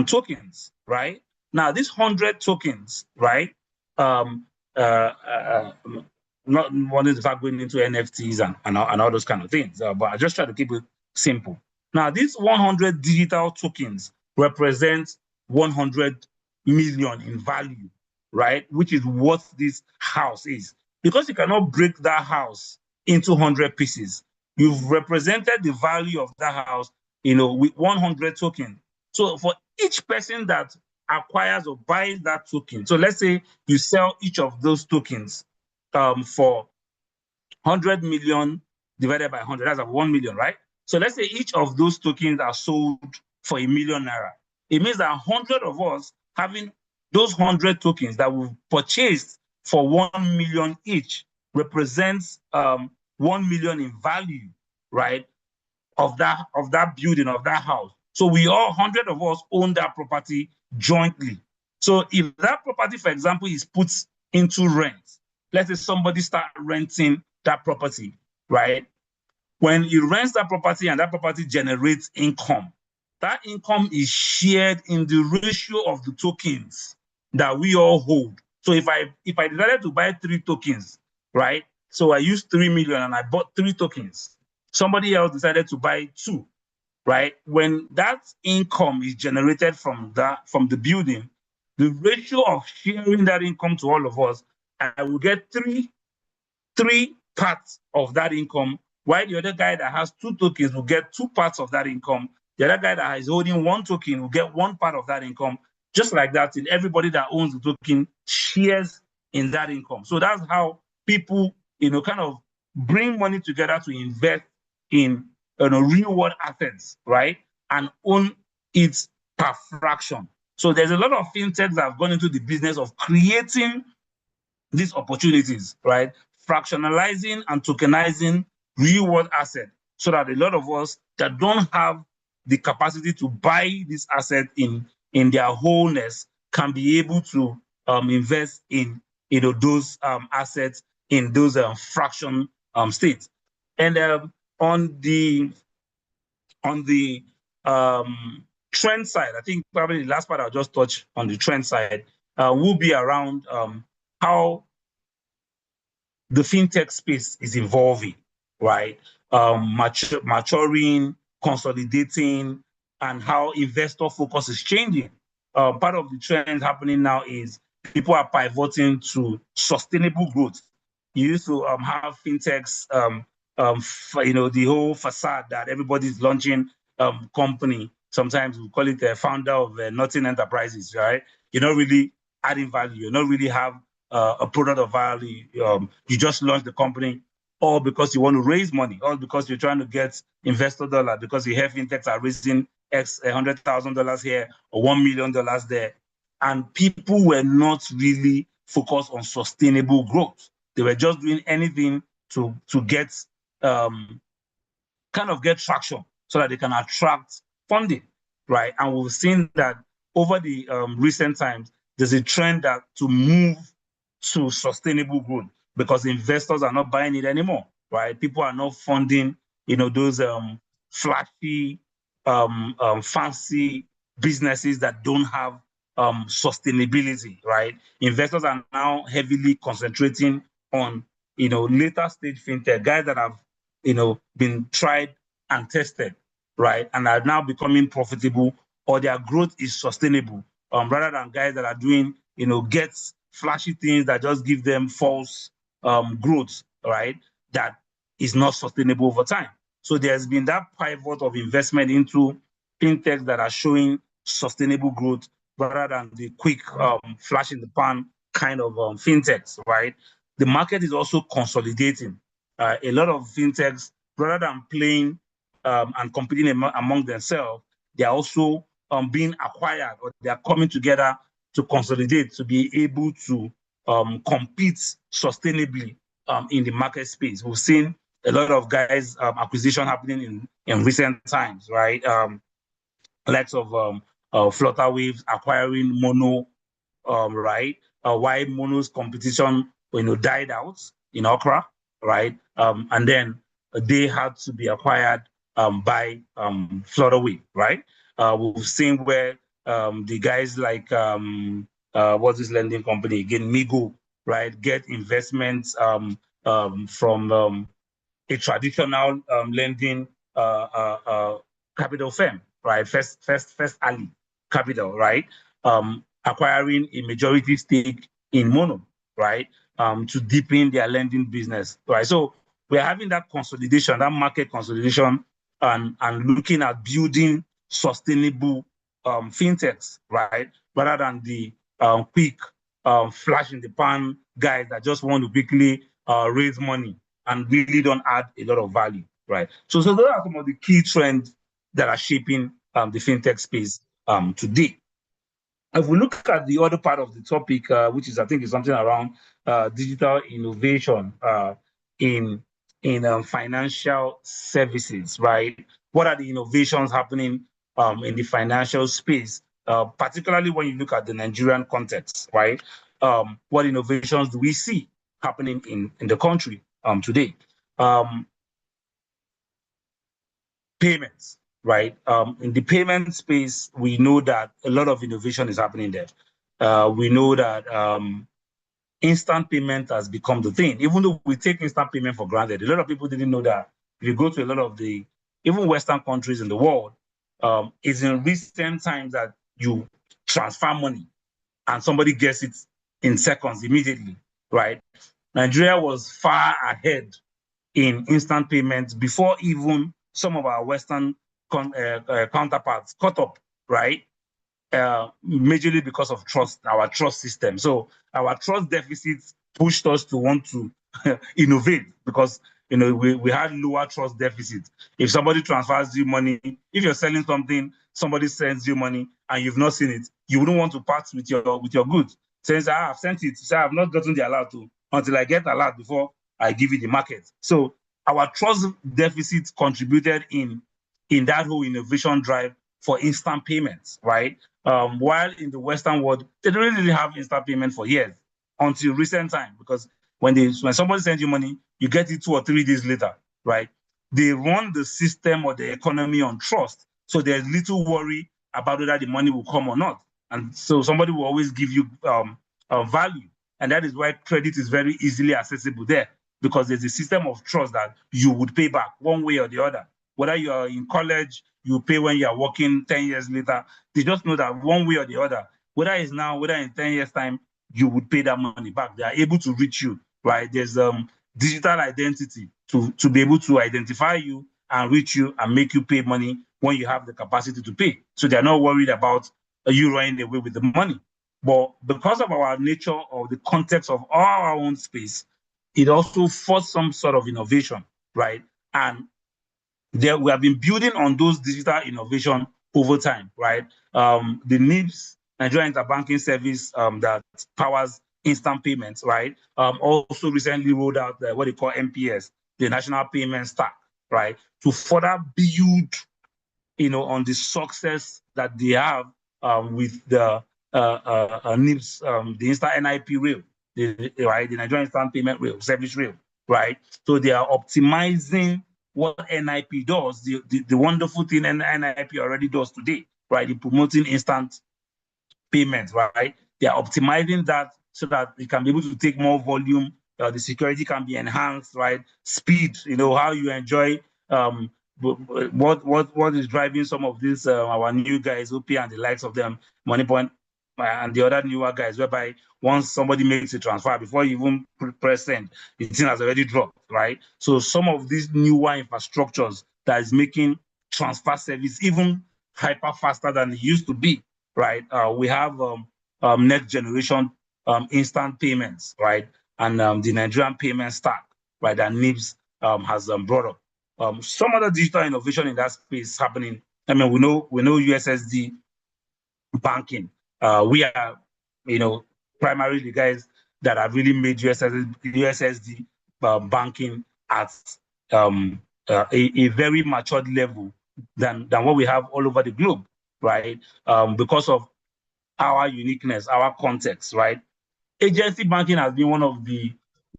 tokens, right? Now, these 100 tokens, right, um, uh, uh, not wanting to start going into NFTs and all those kind of things, but I just try to keep it simple. Now, these 100 digital tokens represent 100 million in value, right? Which is what this house is. Because you cannot break that house into 100 pieces, you've represented the value of that house, with 100 tokens. So for each person that acquires or buys that token, so let's say you sell each of those tokens for 100 million divided by 100, that's like 1 million, right? So let's say each of those tokens are sold for #1,000,000. It means that 100 of us having those 100 tokens that we've purchased for 1 million each represents 1 million in value, right? Of that building, of that house. So we all 100 of us own that property jointly. So if that property, for example, is put into rent, let's say somebody start renting that property, right? When he rents that property and that property generates income, that income is shared in the ratio of the tokens that we all hold. So if I decided to buy 3 tokens, right? So I used 3 million and I bought 3 tokens. Somebody else decided to buy 2, right? When that income is generated from the building, the ratio of sharing that income to all of us, I will get three parts of that income, while the other guy that has 2 tokens will get 2 parts of that income. The other guy that is holding 1 token will get 1 part of that income. Just like that, and everybody that owns the token shares in that income. So that's how people, kind of bring money together to invest in real world assets, right? And own it per fraction. So there's a lot of fintechs that have gone into the business of creating these opportunities, right? Fractionalizing and tokenizing real world assets so that a lot of us that don't have the capacity to buy this asset in their wholeness can be able to invest in those assets in those fraction states. And on the trend side, I think probably the last part I'll just touch on the trend side will be around how the fintech space is evolving, right? Maturing, consolidating, and how investor focus is changing. Part of the trend happening now is people are pivoting to sustainable growth. You used to have fintechs, the whole facade that everybody's launching company. Sometimes we call it the founder of nothing enterprises, right? You're not really adding value. You don't really have a product of value. You just launch the company, all because you want to raise money, all because you're trying to get investor dollar, because you hear fintechs are raising X $100,000 here or $1 million there. And people were not really focused on sustainable growth. They were just doing anything to get kind of get traction so that they can attract funding, right? And we've seen that over the recent times, there's a trend that to move to sustainable growth because investors are not buying it anymore, right? People are not funding, those flashy, fancy businesses that don't have sustainability, right? Investors are now heavily concentrating on, later stage fintech, guys that have, been tried and tested, right? And are now becoming profitable, or their growth is sustainable, rather than guys that are doing, get flashy things that just give them false growth, right? That is not sustainable over time. So there's been that pivot of investment into fintechs that are showing sustainable growth rather than the quick flash in the pan kind of fintechs, right? the market is also consolidating. A lot of fintechs, rather than playing and competing among themselves, they are also being acquired, or they are coming together to consolidate to be able to compete sustainably in the market space. We've seen a lot of guys acquisition happening in recent times, right? Likes of Flutterwaves acquiring Mono, right? Why Mono's competition, died out in Okra, right? And then they had to be acquired by Flutterwave, right? We've seen where the guys like what's this lending company again, Migo, right? Get investments from a traditional lending capital firm, right? First Ali Capital, right? Acquiring a majority stake in Mono, right? To deepen their lending business, right? So we're having that consolidation, that market consolidation, and looking at building sustainable fintechs, right? Rather than the quick flash in the pan guys that just want to quickly raise money and really don't add a lot of value, right? So those are some of the key trends that are shaping the fintech space today. If we look at the other part of the topic, which is I think is something around digital innovation in financial services, right? What are the innovations happening in the financial space, particularly when you look at the Nigerian context, right? What innovations do we see happening in the country today? Payments, right? In the payment space, we know that a lot of innovation is happening there. We know that instant payment has become the thing. Even though we take instant payment for granted, a lot of people didn't know that if you go to a lot of the even Western countries in the world, it's in recent times that you transfer money and somebody gets it in seconds immediately, right? Nigeria was far ahead in instant payments before even some of our Western counterparts caught up, right? Majorly because of trust, our trust system. So our trust deficits pushed us to want to innovate because we had lower trust deficits. If somebody transfers you money, if you're selling something, somebody sends you money and you've not seen it, you wouldn't want to part with your goods. Since I have sent it, say I have not gotten the alert to until I get alert before I give it the market. So our trust deficit contributed in that whole innovation drive for instant payments, right? While in the Western world, they don't really have instant payment for years until recent time, because when somebody sends you money, you get it 2 or 3 days later, right? They run the system or the economy on trust. So there's little worry about whether the money will come or not. And so somebody will always give you value. And that is why credit is very easily accessible there, because there's a system of trust that you would pay back one way or the other. Whether you are in college, you pay when you are working 10 years later. They just know that one way or the other, whether it's now, whether in 10 years' time, you would pay that money back. They are able to reach you, right? There's digital identity to be able to identify you and reach you and make you pay money when you have the capacity to pay. So they're not worried about you running away with the money. But because of our nature or the context of our own space, it also forced some sort of innovation, right? And there we have been building on those digital innovation over time, right? The NIBS, Nigerian Interbanking Service, that powers instant payments, right? Also recently rolled out what they call NPS, the National Payment Stack, right? To further build, on the success that they have with the NIBS, the instant NIP rail, right? The Nigerian Instant Payment Rail, Service Rail, right? So they are optimizing what NIP does, the wonderful thing NIP already does today, right? In promoting instant payments, right? They are optimizing that so that they can be able to take more volume. The security can be enhanced, right? Speed, how you enjoy what is driving some of these our new guys, OP and the likes of them, Moneypoint and the other newer guys, whereby once somebody makes a transfer, before you even press send, the thing has already dropped, right? So some of these newer infrastructures that is making transfer service even hyper faster than it used to be, right? We have next generation instant payments, right? and the Nigerian payment stack, right, that NIBS has brought up. Some other digital innovation in that space happening. I mean, we know USSD banking. We are, primarily the guys that have really made USSD banking at a very matured level than what we have all over the globe, right? Because of our uniqueness, our context, right? Agency banking has been one of the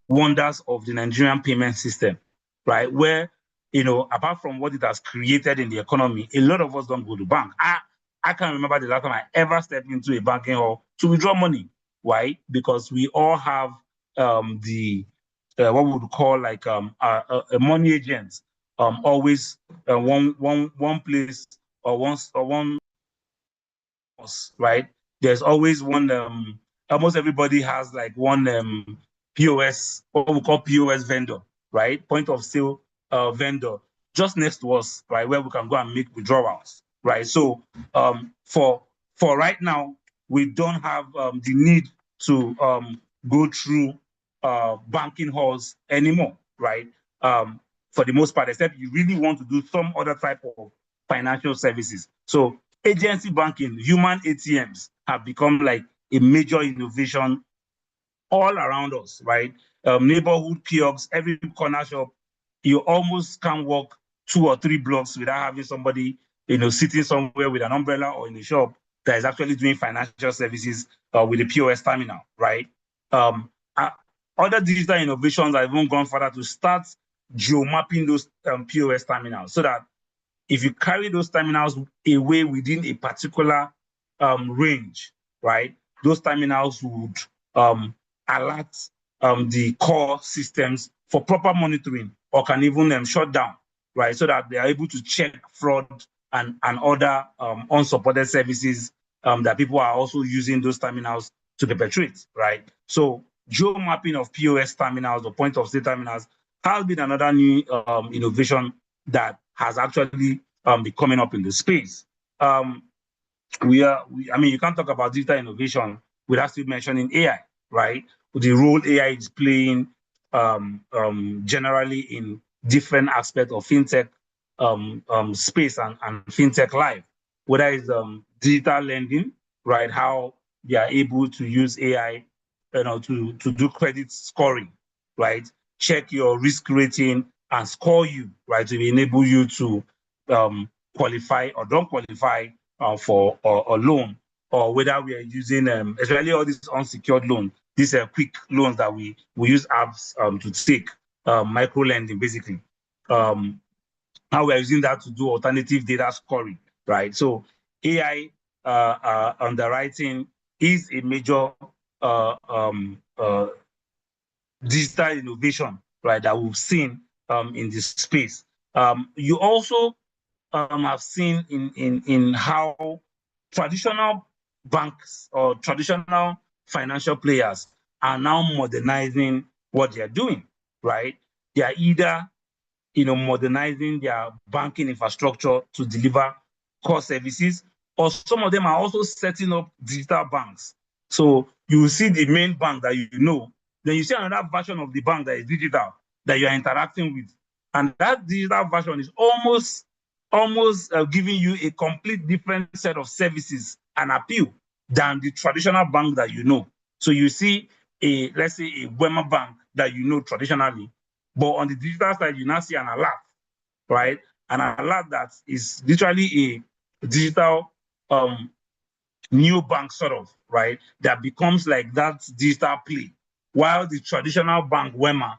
wonders of the Nigerian payment system, right? Where, apart from what it has created in the economy, a lot of us don't go to bank. I can't remember the last time I ever stepped into a banking hall to withdraw money. Why? Because we all have the what we would call like a money agent, always one place or one right? There's always one. Almost everybody has like one POS, what we call POS vendor, right? Point of sale vendor, just next to us, right, where we can go and make withdrawals, right? So for right now, we don't have the need to go through banking halls anymore, right? For the most part, except you really want to do some other type of financial services. So agency banking, human ATMs have become like a major innovation all around us, right? Neighborhood kiosks, every corner shop, you almost can't walk 2 or 3 blocks without having somebody, sitting somewhere with an umbrella or in a shop that is actually doing financial services with a POS terminal, right? Other digital innovations have even gone further to start geomapping those POS terminals so that if you carry those terminals away within a particular range, right, those terminals would alert the core systems for proper monitoring or can even shut down, right, so that they are able to check fraud and other unsupported services that people are also using those terminals to perpetrate, right? So geo-mapping of POS terminals or point of sale terminals has been another new innovation that has actually been coming up in the space. I mean, you can't talk about digital innovation without still mentioning AI, right? The role AI is playing generally in different aspects of fintech space and fintech life, whether it's digital lending, right? How they are able to use AI, to do credit scoring, right? Check your risk rating and score you, right, to enable you to qualify or don't qualify for a loan, or whether we are using, especially all these unsecured loans, these are quick loans that we use apps to take, micro lending basically. How we're using that to do alternative data scoring, right? So AI underwriting is a major digital innovation, right, that we've seen in this space. You also have seen in how traditional banks or traditional financial players are now modernizing what they're doing, right? They are either modernizing their banking infrastructure to deliver core services, or some of them are also setting up digital banks. So you will see the main bank that then you see another version of the bank that is digital that you are interacting with. And that digital version is almost giving you a complete different set of services and appeal than the traditional bank that you know. So you see let's say a Wema bank that you know traditionally, but on the digital side, you now see an alert, right? An alert that is literally a digital new bank sort of, right? That becomes like that digital play. While the traditional bank, Wema,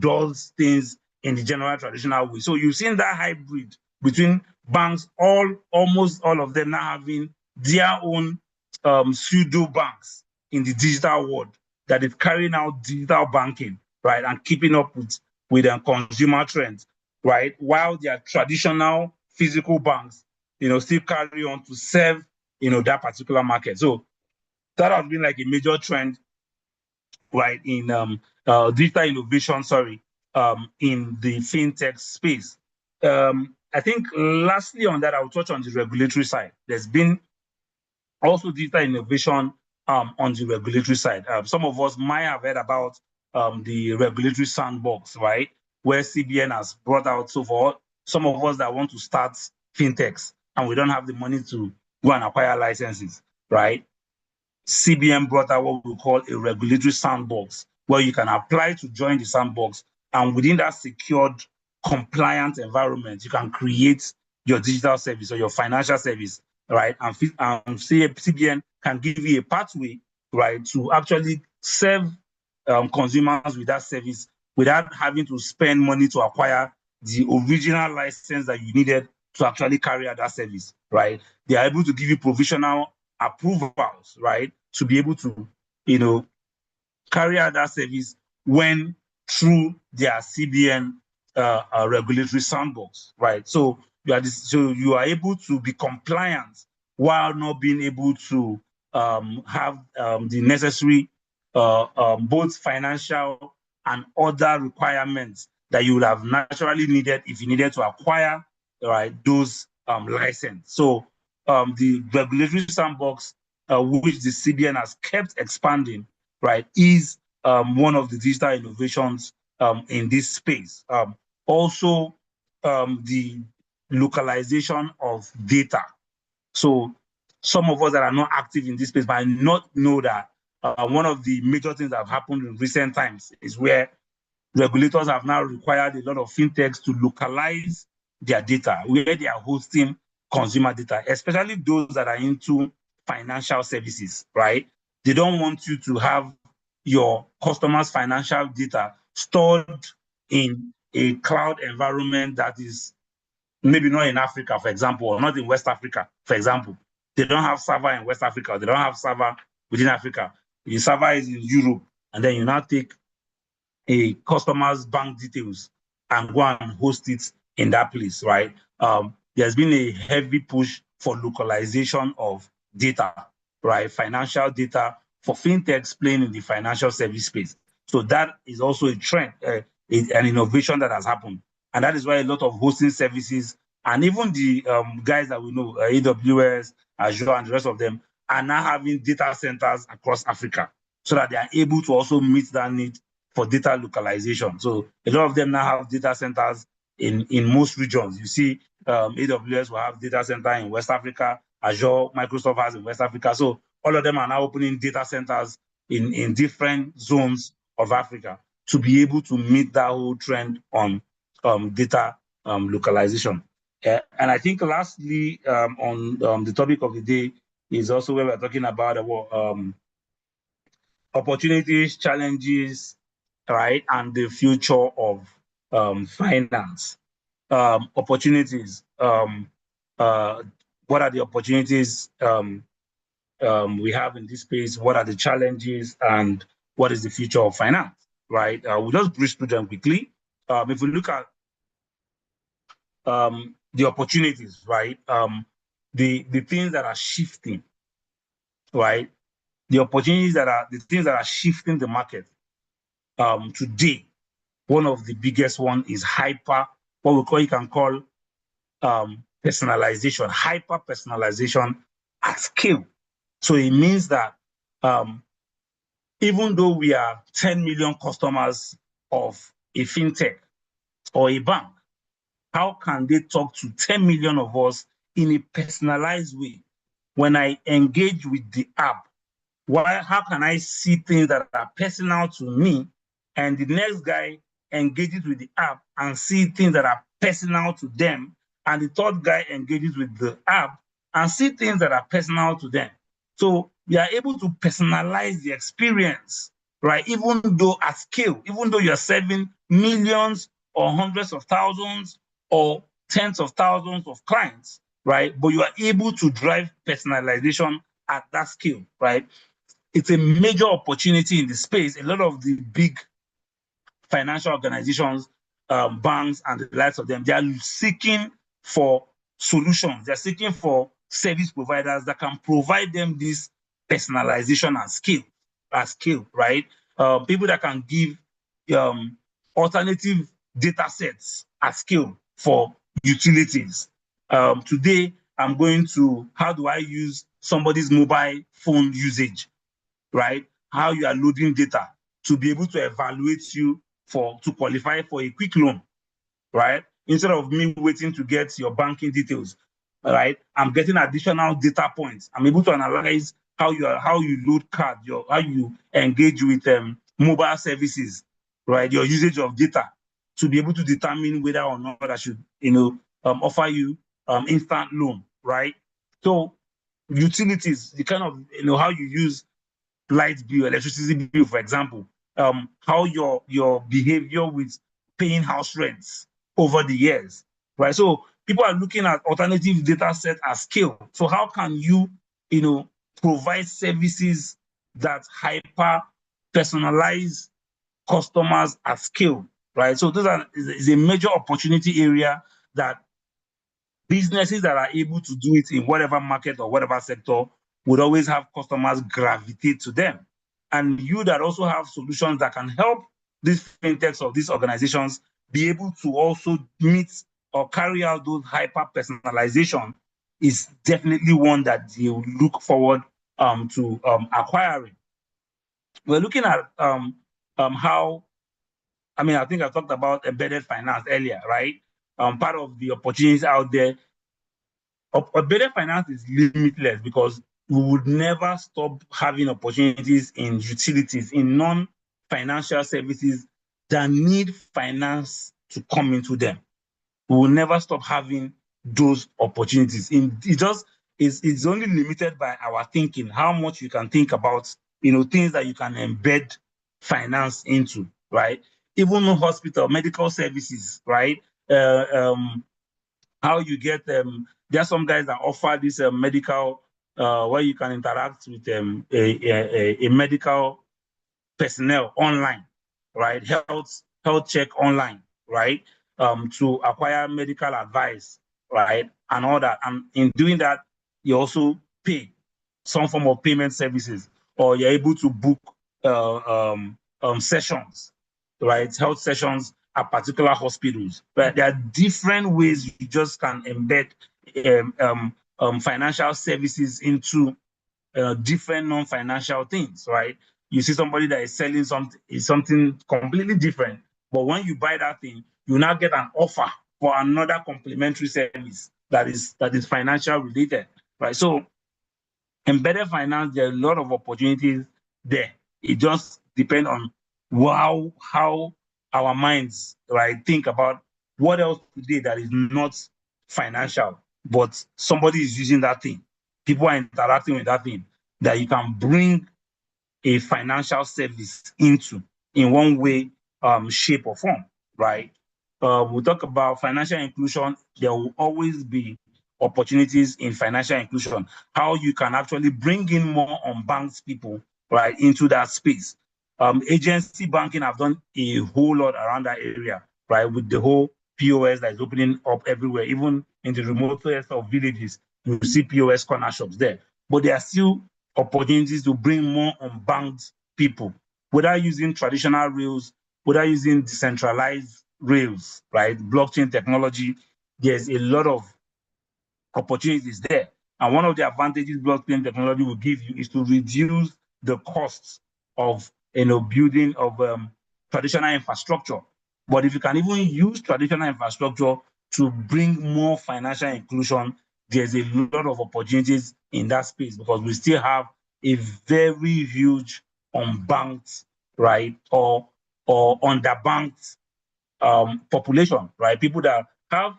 does things in the general traditional way. So you've seen that hybrid between banks, almost all of them now having their own pseudo banks in the digital world that is carrying out digital banking, right? And keeping up with consumer trends, right? While their traditional physical banks, still carry on to serve that particular market. So that has been like a major trend, right, in digital innovation, in the fintech space. I think lastly on that, I'll touch on the regulatory side. There's been also digital innovation on the regulatory side. Some of us might have heard about the regulatory sandbox, right? Where CBN has brought out. So for some of us that want to start fintechs and we don't have the money to go and acquire licenses, right? CBN brought out what we call a regulatory sandbox, where you can apply to join the sandbox, and within that secured, compliant environment, you can create your digital service or your financial service, right? And CBN can give you a pathway, right, to actually serve consumers with that service without having to spend money to acquire the original license that you needed to actually carry out that service, right? They are able to give you provisional approvals, right, to be able to, carry out that service when through their CBN regulatory sandbox, right? So you are able to be compliant while not being able to have the necessary both financial and other requirements that you would have naturally needed if you needed to acquire, right, those license. So the regulatory sandbox, which the CBN has kept expanding, right, is one of the digital innovations in this space. Also, the localization of data. So some of us that are not active in this space might not know that one of the major things that have happened in recent times is where regulators have now required a lot of fintechs to localize their data, where they are hosting consumer data, especially those that are into financial services, right? They don't want you to have your customers' financial data stored in a cloud environment that is maybe not in Africa, for example, or not in West Africa, for example. They don't have server in West Africa, or they don't have server within Africa. The server is in Europe, and then you now take a customer's bank details and go and host it in that place, right? There's been a heavy push for localization of data, right? Financial data for fintechs playing in the financial service space. So that is also a trend, an innovation that has happened. And that is why a lot of hosting services and even the guys that we know, AWS, Azure, and the rest of them, are now having data centers across Africa so that they are able to also meet that need for data localization. So a lot of them now have data centers in most regions. You see, AWS will have data center in West Africa, Azure, Microsoft has in West Africa. So all of them are now opening data centers in different zones of Africa to be able to meet that whole trend on data localization. And I think lastly, on the topic of the day is also where we're talking about opportunities, challenges, right, and the future of finance. Opportunities. What are the opportunities we have in this space? What are the challenges, and what is the future of finance? Right. We'll just breeze through them quickly. If we look at the opportunities, right, the things that are shifting, right, the opportunities the things that are shifting the market today. One of the biggest one is what you can call personalization, hyper personalization at scale. So it means that even though we are 10 million customers of a fintech or a bank, how can they talk to 10 million of us in a personalized way? When I engage with the app, how can I see things that are personal to me, and the next guy engages with the app and see things that are personal to them, and the third guy engages with the app and see things that are personal to them? So we are able to personalize the experience, right? Even though at scale, even though you're serving millions or hundreds of thousands or tens of thousands of clients, right? But you are able to drive personalization at that scale, right? It's a major opportunity in the space. A lot of the big financial organizations, banks, and the likes of them, they are seeking for solutions. They're seeking for service providers that can provide them this personalization and scale, right? People that can give alternative data sets at scale for utilities. Today, I'm going to how do I use somebody's mobile phone usage, right? How you are loading data to be able to evaluate you to qualify for a quick loan, right? Instead of me waiting to get your banking details, right? I'm getting additional data points. I'm able to analyze how you load card, how you engage with mobile services, right? Your usage of data to be able to determine whether or not I should, offer you instant loan, right? So utilities, the kind of how you use light bill, electricity bill, for example, how your behavior with paying house rents over the years, right? So people are looking at alternative data set as scale. So how can you, provide services that hyper personalize customers at scale, right? So is a major opportunity area that businesses that are able to do it in whatever market or whatever sector would always have customers gravitate to them. And you that also have solutions that can help these fintechs or these organizations be able to also meet or carry out those hyper personalization is definitely one that you look forward to acquiring. We're looking at how, I think I talked about embedded finance earlier, right? Part of the opportunities out there. Embedded finance is limitless because we would never stop having opportunities in utilities, in non-financial services that need finance to come into them. We will never stop having those opportunities. It's only limited by our thinking, how much you can think about, things that you can embed finance into, right? Even hospital, medical services, right? How you get there are some guys that offer this medical where you can interact with a medical personnel online, right? Health check online, right? To acquire medical advice, right? And all that. And in doing that, you also pay some form of payment services, or you're able to book sessions, right? Health sessions at particular hospitals. But there are different ways you just can embed financial services into different non-financial things, right? You see somebody that is selling something completely different, but when you buy that thing, you now get an offer for another complementary service that is financial related, right? So embedded finance, there are a lot of opportunities there. It just depends on how our minds, right, think about what else today that is not financial, but somebody is using that thing. People are interacting with that thing that you can bring a financial service into in one way, shape, or form, right? We talk about financial inclusion. There will always be opportunities in financial inclusion, how you can actually bring in more unbanked people, right, into that space. Agency banking have done a whole lot around that area, right, with the whole POS that is opening up everywhere, even in the remotest of villages, you see POS corner shops there. But there are still opportunities to bring more unbanked people, whether using traditional rails, whether using decentralized rails, right? Blockchain technology, there's a lot of opportunities there. And one of the advantages blockchain technology will give you is to reduce the costs of building of traditional infrastructure. But if you can even use traditional infrastructure to bring more financial inclusion, there's a lot of opportunities in that space because we still have a very huge unbanked, right, or underbanked population, right? People that have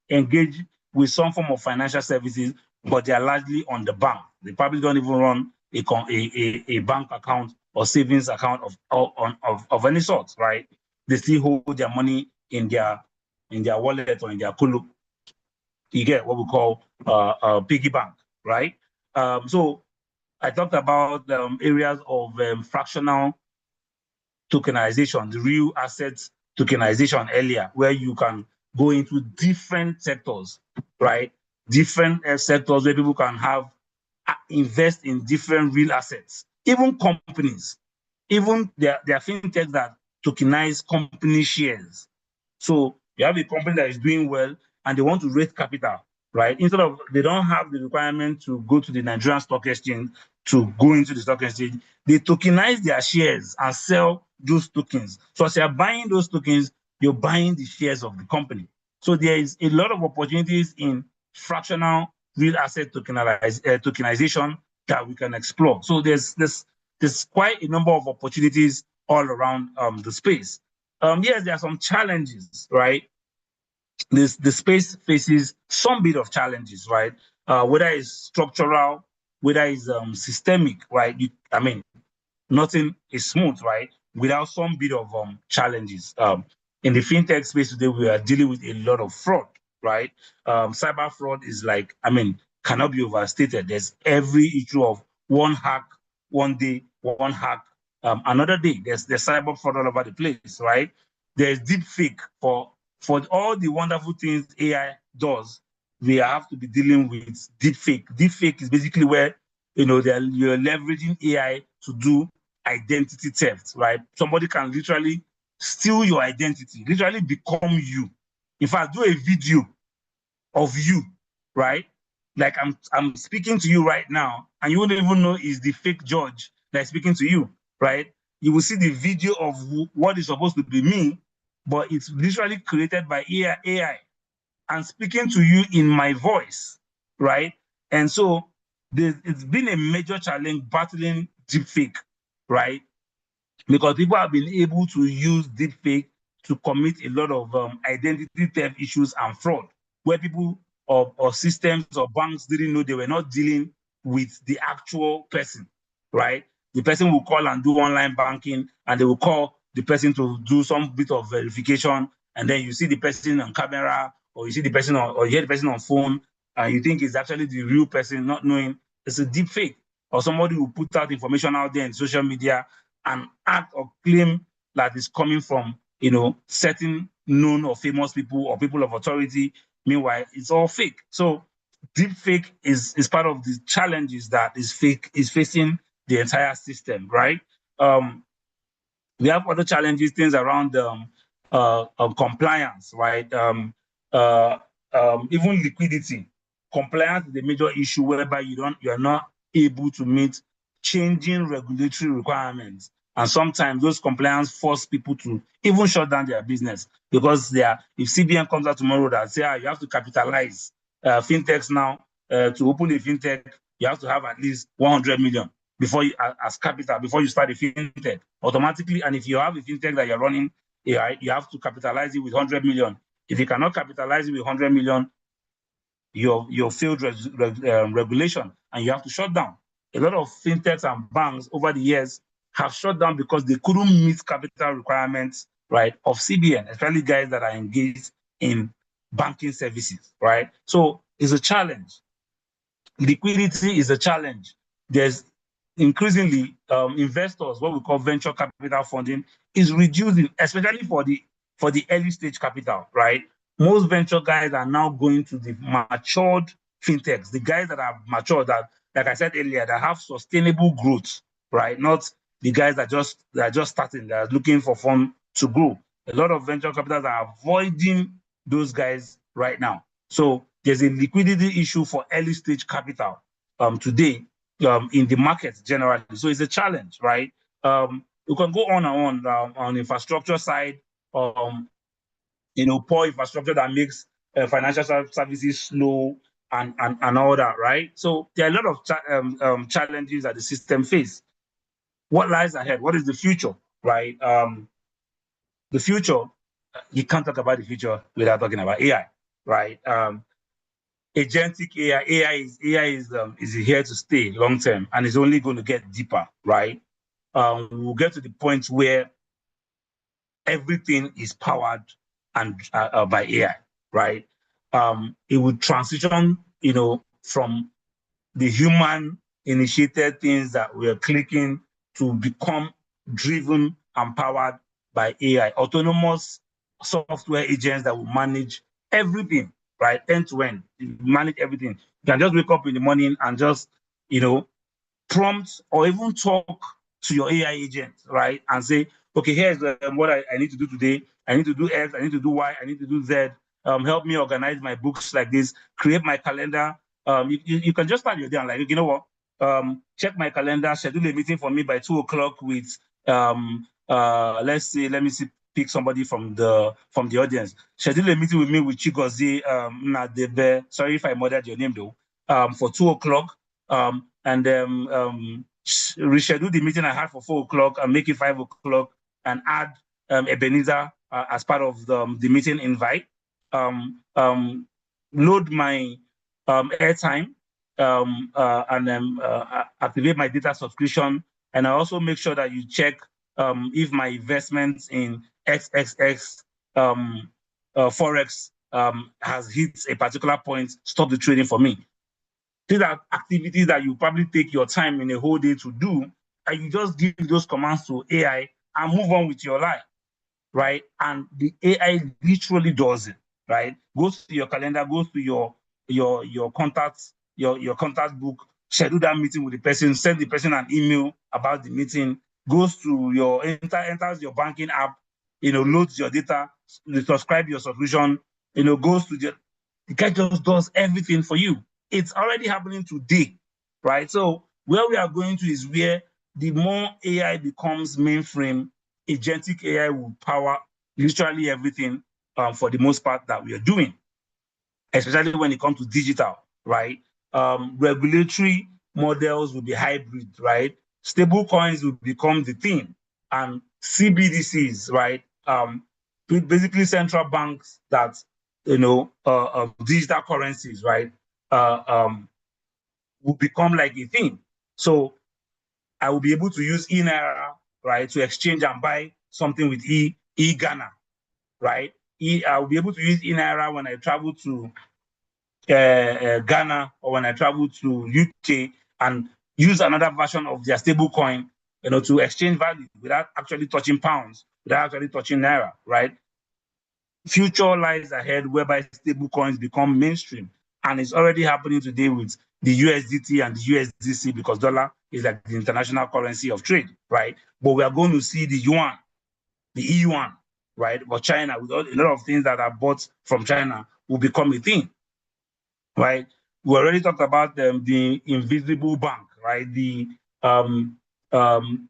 engaged with some form of financial services, but they are largely on the bank. They probably don't even run a bank account or savings account of any sort, right? They still hold their money in their wallet or in their kulu. You get what we call piggy bank, right? So I talked about areas of fractional tokenization, the real assets tokenization earlier, where you can go into different sectors, right? Different sectors where people can have invest in different real assets, even companies, even there are fintechs that tokenize company shares. So you have a company that is doing well and they want to raise capital, right? Instead of, they don't have the requirement to go to the Nigerian Stock Exchange to go into the stock exchange, they tokenize their shares and sell those tokens. So as you're buying those tokens, you're buying the shares of the company. So there is a lot of opportunities in fractional real asset tokenization that we can explore. So there's quite a number of opportunities all around the space. Yes, there are some challenges, right? The space faces some bit of challenges, right? Whether it's structural, whether it's systemic, right? I mean, nothing is smooth, right? Without some bit of challenges. In the fintech space today, we are dealing with a lot of fraud, right? Cyber fraud is like, I mean, cannot be overstated. There's every issue of one hack, one day, one hack, another day. There's cyber fraud all over the place, right? There's deep fake for all the wonderful things AI does. We have to be dealing with deep fake. Deep fake is basically where you're leveraging AI to do identity theft, right? Somebody can literally steal your identity, literally become you. In fact, do a video of you, right? Like I'm speaking to you right now, and you wouldn't even know it's the fake judge that's speaking to you, right? You will see the video of what is supposed to be me, but it's literally created by AI and speaking to you in my voice, right? And so it's been a major challenge battling deepfake, right? Because people have been able to use deepfake to commit a lot of identity theft issues and fraud, where people or systems or banks didn't know they were not dealing with the actual person, right? The person will call and do online banking, and they will call the person to do some bit of verification, and then you see the person on camera, or you see the person or you hear the person on phone, and you think it's actually the real person, not knowing it's a deep fake. Or somebody will put out information out there in social media and act or claim that is coming from, certain known or famous people or people of authority. Meanwhile, it's all fake. So deep fake is part of the challenges that is facing the entire system, right? We have other challenges, things around compliance, right? Even liquidity. Compliance is a major issue whereby you are not able to meet changing regulatory requirements. And sometimes those compliance force people to even shut down their business because if CBN comes out tomorrow that say, you have to capitalize fintechs now, to open a fintech, you have to have at least 100 million before you, as capital, before you start a fintech automatically. And if you have a fintech that you're running, you have to capitalize it with 100 million. If you cannot capitalize it with 100 million, your failed regulation, and you have to shut down. A lot of fintechs and banks over the years have shut down because they couldn't meet capital requirements, right, of CBN, especially guys that are engaged in banking services, right? So it's a challenge. Liquidity is a challenge. There's increasingly investors, what we call venture capital funding, is reducing, especially for the early stage capital, right? Most venture guys are now going to the matured fintechs, the guys that are mature, that, like I said earlier, that have sustainable growth, right? Not the guys that are just starting, that are looking for fun to grow. A lot of venture capitals are avoiding those guys right now. So there's a liquidity issue for early stage capital today in the market generally. So it's a challenge, right? You can go on and on infrastructure side, poor infrastructure that makes financial services slow and all that, right? So there are a lot of challenges that the system face. What lies ahead? What is the future, right? The future, you can't talk about the future without talking about AI, right? Agentic AI is here to stay long term, and it's only going to get deeper, right? We'll get to the point where everything is powered and by AI, right? It will transition, from the human initiated things that we're clicking to become driven and powered by AI. Autonomous software agents that will manage everything, right? End to end, manage everything. You can just wake up in the morning and just, prompt or even talk to your AI agent, right? And say, okay, here's what I need to do today. I need to do X, I need to do Y, I need to do Z. Help me organize my books like this, create my calendar. You can just start your day and like, you know what? Check my calendar, schedule a meeting for me by 2 o'clock with let's say, let me see, pick somebody from the audience. Schedule a meeting with me with Chigozie Nadebe. Sorry if I murdered your name though. For 2 o'clock. And reschedule the meeting I had for 4 o'clock and make it 5 o'clock and add Ebenezer as part of the meeting invite. Load my airtime and activate my data subscription. And I also make sure that you check if my investments in XXX Forex has hit a particular point, stop the trading for me. These are activities that you probably take your time in a whole day to do, and you just give those commands to AI and move on with your life, right? And the AI literally does it, right? Goes to your calendar, goes to your contacts, your contact book, schedule that meeting with the person, send the person an email about the meeting, goes to your enters your banking app, loads your data, subscribe your subscription, goes to the guy just does everything for you. It's already happening today, right? So where we are going to is where the more AI becomes mainframe, agentic AI will power literally everything for the most part that we are doing, especially when it comes to digital, right? Regulatory models will be hybrid, right? Stable coins will become the thing, and CBDCs, right? Basically central banks that, digital currencies, right? Will become like a thing. So I will be able to use eNaira, right, to exchange and buy something with Ghana, right? I will be able to use eNaira when I travel to Ghana or when I travel to UK and use another version of their stable coin, to exchange value without actually touching pounds, without actually touching Naira, right? Future lies ahead whereby stable coins become mainstream. And it's already happening today with the USDT and the USDC because dollar is like the international currency of trade, right? But we are going to see the yuan, the e-yuan, right? Or China, with a lot of things that are bought from China will become a thing, right? We already talked about the invisible bank, right? The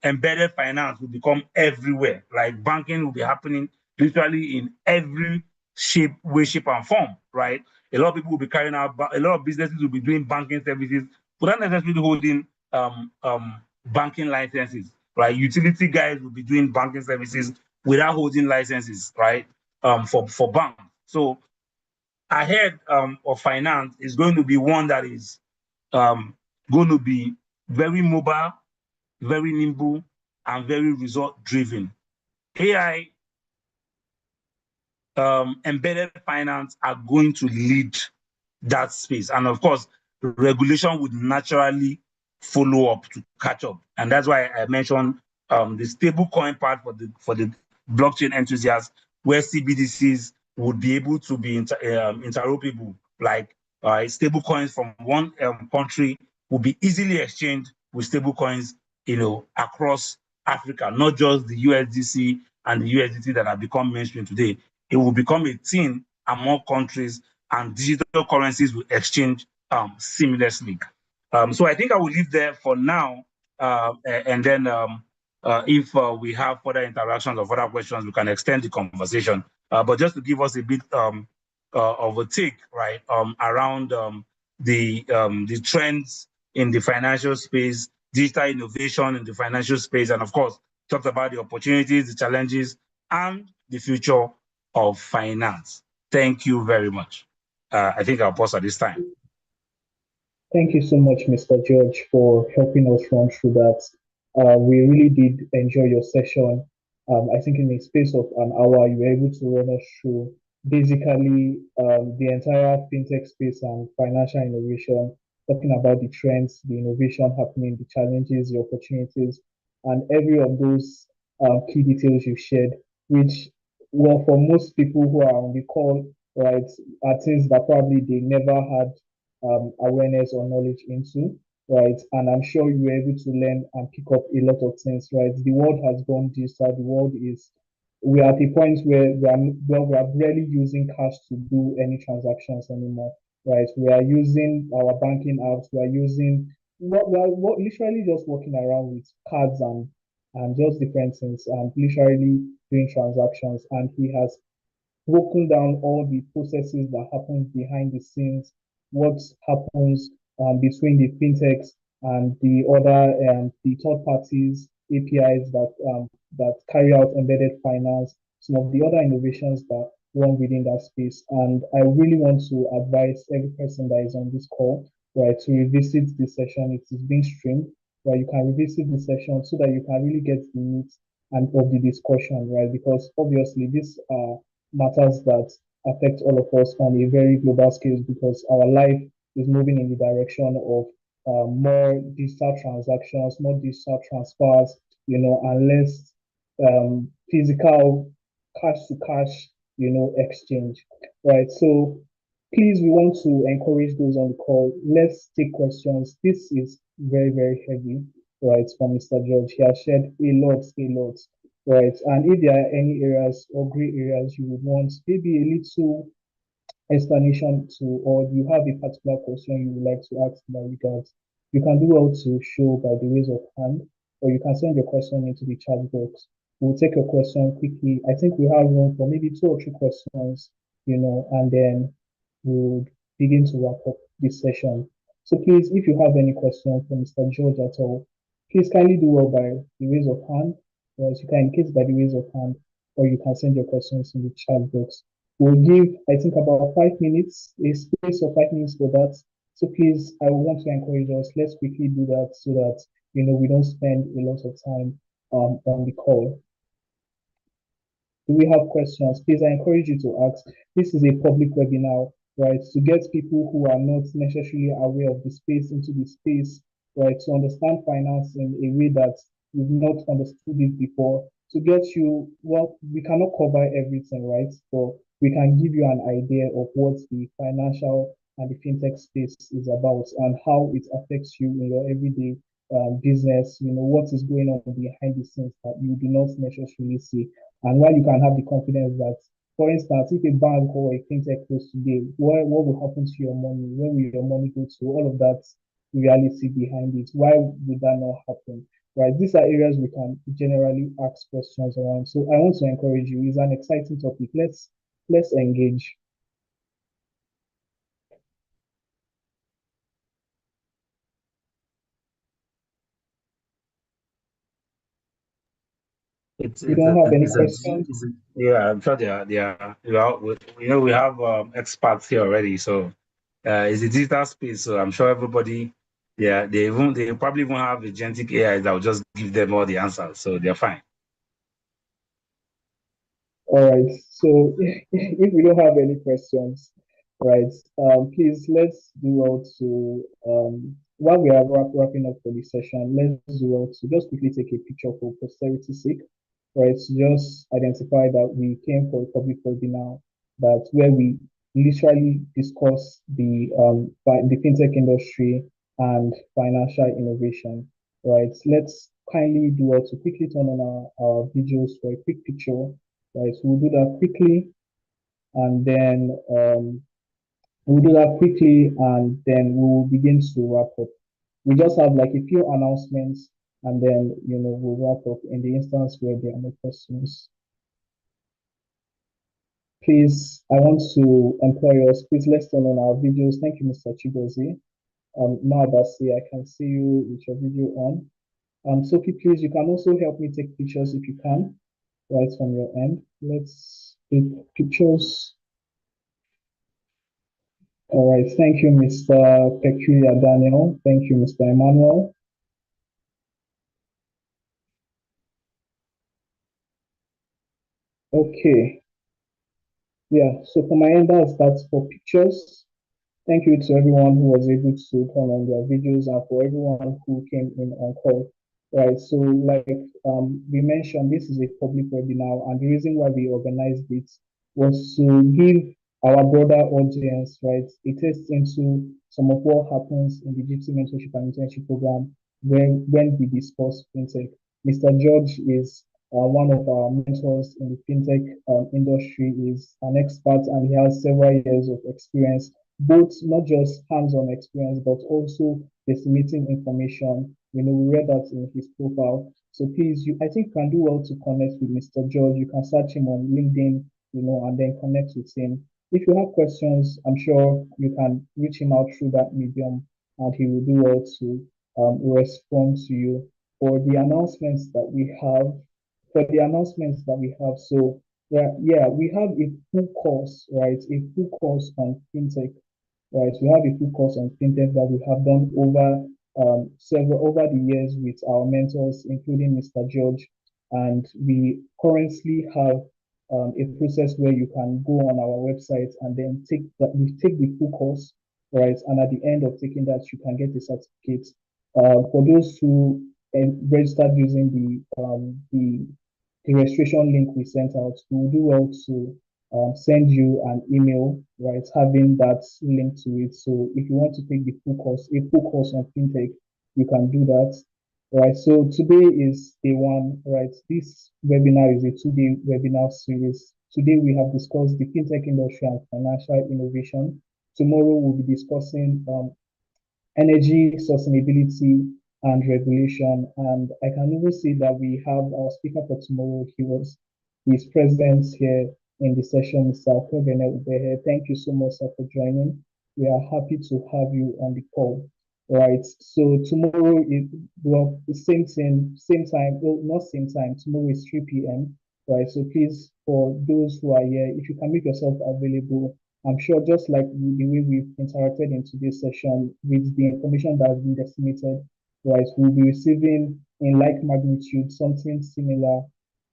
embedded finance will become everywhere. Like banking will be happening literally in every shape, way, shape, and form, right? A lot of people will be carrying out, a lot of businesses will be doing banking services without necessarily holding banking licenses, right? Utility guys will be doing banking services without holding licenses, right? For banks. So ahead of finance is going to be one that is going to be very mobile, very nimble, and very result driven. AI embedded finance are going to lead that space. And of course, regulation would naturally follow up to catch up. And that's why I mentioned the stable coin part for the blockchain enthusiasts, where CBDCs would be able to be interoperable, like stable coins from one country will be easily exchanged with stable coins, across Africa, not just the USDC and the USDT that have become mainstream today. It will become a thing among countries, and digital currencies will exchange seamlessly. So I think I will leave there for now, and then if we have further interactions or further questions, we can extend the conversation. But just to give us a bit of a take, right, around the trends in the financial space, digital innovation in the financial space, and of course, talked about the opportunities, the challenges, and the future of finance. Thank you very much. I think I'll pause at this time. Thank you so much, Mr. George, for helping us run through that. We really did enjoy your session. I think in a space of an hour, you were able to run us through basically the entire fintech space and financial innovation, talking about the trends, the innovation happening, the challenges, the opportunities, and every of those key details you shared, which, well, for most people who are on the call, right, are things that probably they never had awareness or knowledge into, right? And I'm sure you were able to learn and pick up a lot of things, right? The world has gone digital. The world is, we are at a point where we are barely using cash to do any transactions anymore, right? We are using our banking apps. We are using, we are literally just walking around with cards and and just different things, and literally doing transactions. And he has broken down all the processes that happens behind the scenes, what happens between the fintechs and the other the third parties APIs that carry out embedded finance, some of the other innovations that run within that space. And I really want to advise every person that is on this call, right, to revisit this session. It is being streamed, right? You can revisit this session so that you can really get the meat and of the discussion, right? Because obviously this matters that affect all of us on a very global scale because our life is moving in the direction of more digital transactions, more digital transfers, and less physical cash to cash, exchange, right? So please, we want to encourage those on the call. Let's take questions. This is very, very heavy, right, from Mr. George. He has shared a lot, right? And if there are any areas or gray areas you would want maybe a little explanation to, or you have a particular question you would like to ask in that regard, you can do well to show by the raise of hand, or you can send your question into the chat box. We'll take your question quickly. I think we have room for maybe 2 or 3 questions, and then we'll begin to wrap up this session. So please, if you have any questions for Mr. George at all, please kindly do well by the raise of hand, or you can indicate by the raise of hand, or you can send your questions in the chat box. We'll give, I think, about 5 minutes, a space of 5 minutes for that. So please, I want to encourage us, let's quickly do that so that, we don't spend a lot of time on the call. Do we have questions? Please, I encourage you to ask. This is a public webinar, right? To get people who are not necessarily aware of the space into the space, right? To understand finance in a way that you've not understood it before. To get you, well, we cannot cover everything, right? But we can give you an idea of what the financial and the fintech space is about and how it affects you in your everyday business, what is going on behind the scenes that you do not necessarily see, and why you can have the confidence that, for instance, if a bank or a fintech close today, what will happen to your money? Where will your money go to? All of that reality behind it. Why would that not happen? Right? These are areas we can generally ask questions around. So I want to encourage you. It's an exciting topic. Let's engage. You don't have any questions? Yeah, I'm sure they are, we have experts here already. So it's a digital space. So I'm sure everybody, yeah, they probably won't have agentic AI that will just give them all the answers. So they're fine. All right. So if we don't have any questions, right, please let's do well to while we are wrapping up for this session, let's do well to just quickly take a picture for posterity's sake, right? To just identify that we came for a public webinar that where we literally discuss the fintech industry and financial innovation, right? Let's kindly do well to quickly turn on our videos for a quick picture. Right, so we'll do that quickly, and then we will begin to wrap up. We just have like a few announcements, and then we'll wrap up in the instance where there are no questions. Please, I want to employ us. Please let's turn on our videos. Thank you, Mr. Chigozie. Now I can see you with your video on. Sophie, please, you can also help me take pictures if you can, right from your end. Let's take pictures. All right. Thank you, Mr. Peculiar Daniel. Thank you, Mr. Emmanuel. Okay. Yeah. So for my end, that's for pictures. Thank you to everyone who was able to turn on their videos and for everyone who came in on call. Right. So like we mentioned, this is a public webinar, and the reason why we organized it was to give our broader audience, right, a taste into some of what happens in the GT mentorship and internship program when we discuss fintech. Mr. George is one of our mentors in the fintech industry, is an expert, and he has several years of experience, both not just hands-on experience, but also estimating information. We read that in his profile. So please, I think you can do well to connect with Mr. George. You can search him on LinkedIn, and then connect with him. If you have questions, I'm sure you can reach him out through that medium, and he will do well to respond to you. For the announcements that we have, so yeah, we have a full course, right? A full course on FinTech, right? We have a full course on FinTech that we have done over the years with our mentors, including Mr. George, and we currently have a process where you can go on our website and then take the full course, right? And at the end of taking that, you can get a certificate. For those who registered using the registration link we sent out, we will do well to send you an email, right, having that link to it. So if you want to take the a full course on FinTech, you can do that, right? So today is day one, right? This webinar is a 2-day webinar series. Today we have discussed the FinTech industry and financial innovation. Tomorrow we'll be discussing energy sustainability and regulation. And I can even see that we have our speaker for tomorrow. His presence here in the session, Mr. Akogene Ubehe. Thank you so much, sir, for joining. We are happy to have you on the call. Right. So tomorrow is the same thing, same time. Well, not same time. Tomorrow is 3 p.m. Right. So please, for those who are here, if you can make yourself available, I'm sure just like the way we've interacted in today's session with the information that has been estimated, right, we'll be receiving in like magnitude something similar,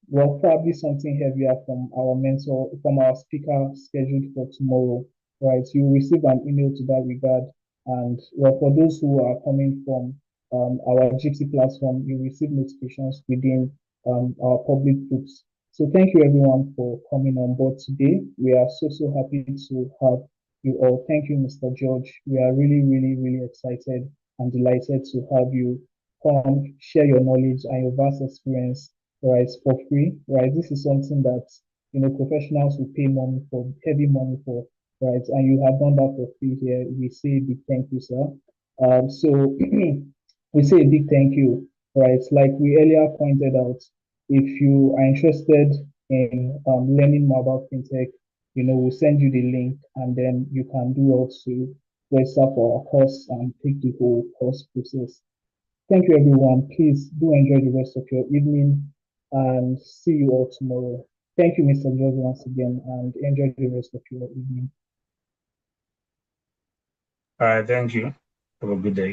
well, probably something heavier from our mentor, from our speaker scheduled for tomorrow, right? You'll receive an email to that regard. And well, for those who are coming from our Gypsy platform, you receive notifications within our public groups. So thank you everyone for coming on board today. We are so happy to have you all. Thank you, Mr. George. We are really excited and delighted to have you come share your knowledge and your vast experience, right, for free, right? This is something that professionals will pay money for, heavy money for, right? And you have done that for free here. We say a big thank you, sir. So we say a big thank you, right? Like we earlier pointed out, if you are interested in learning more about FinTech, we'll send you the link and then you can do also register for our course and take the whole course process. Thank you, everyone. Please do enjoy the rest of your evening and see you all tomorrow. Thank you, Mr. George, once again, and enjoy the rest of your evening. All right, thank you. Have a good day.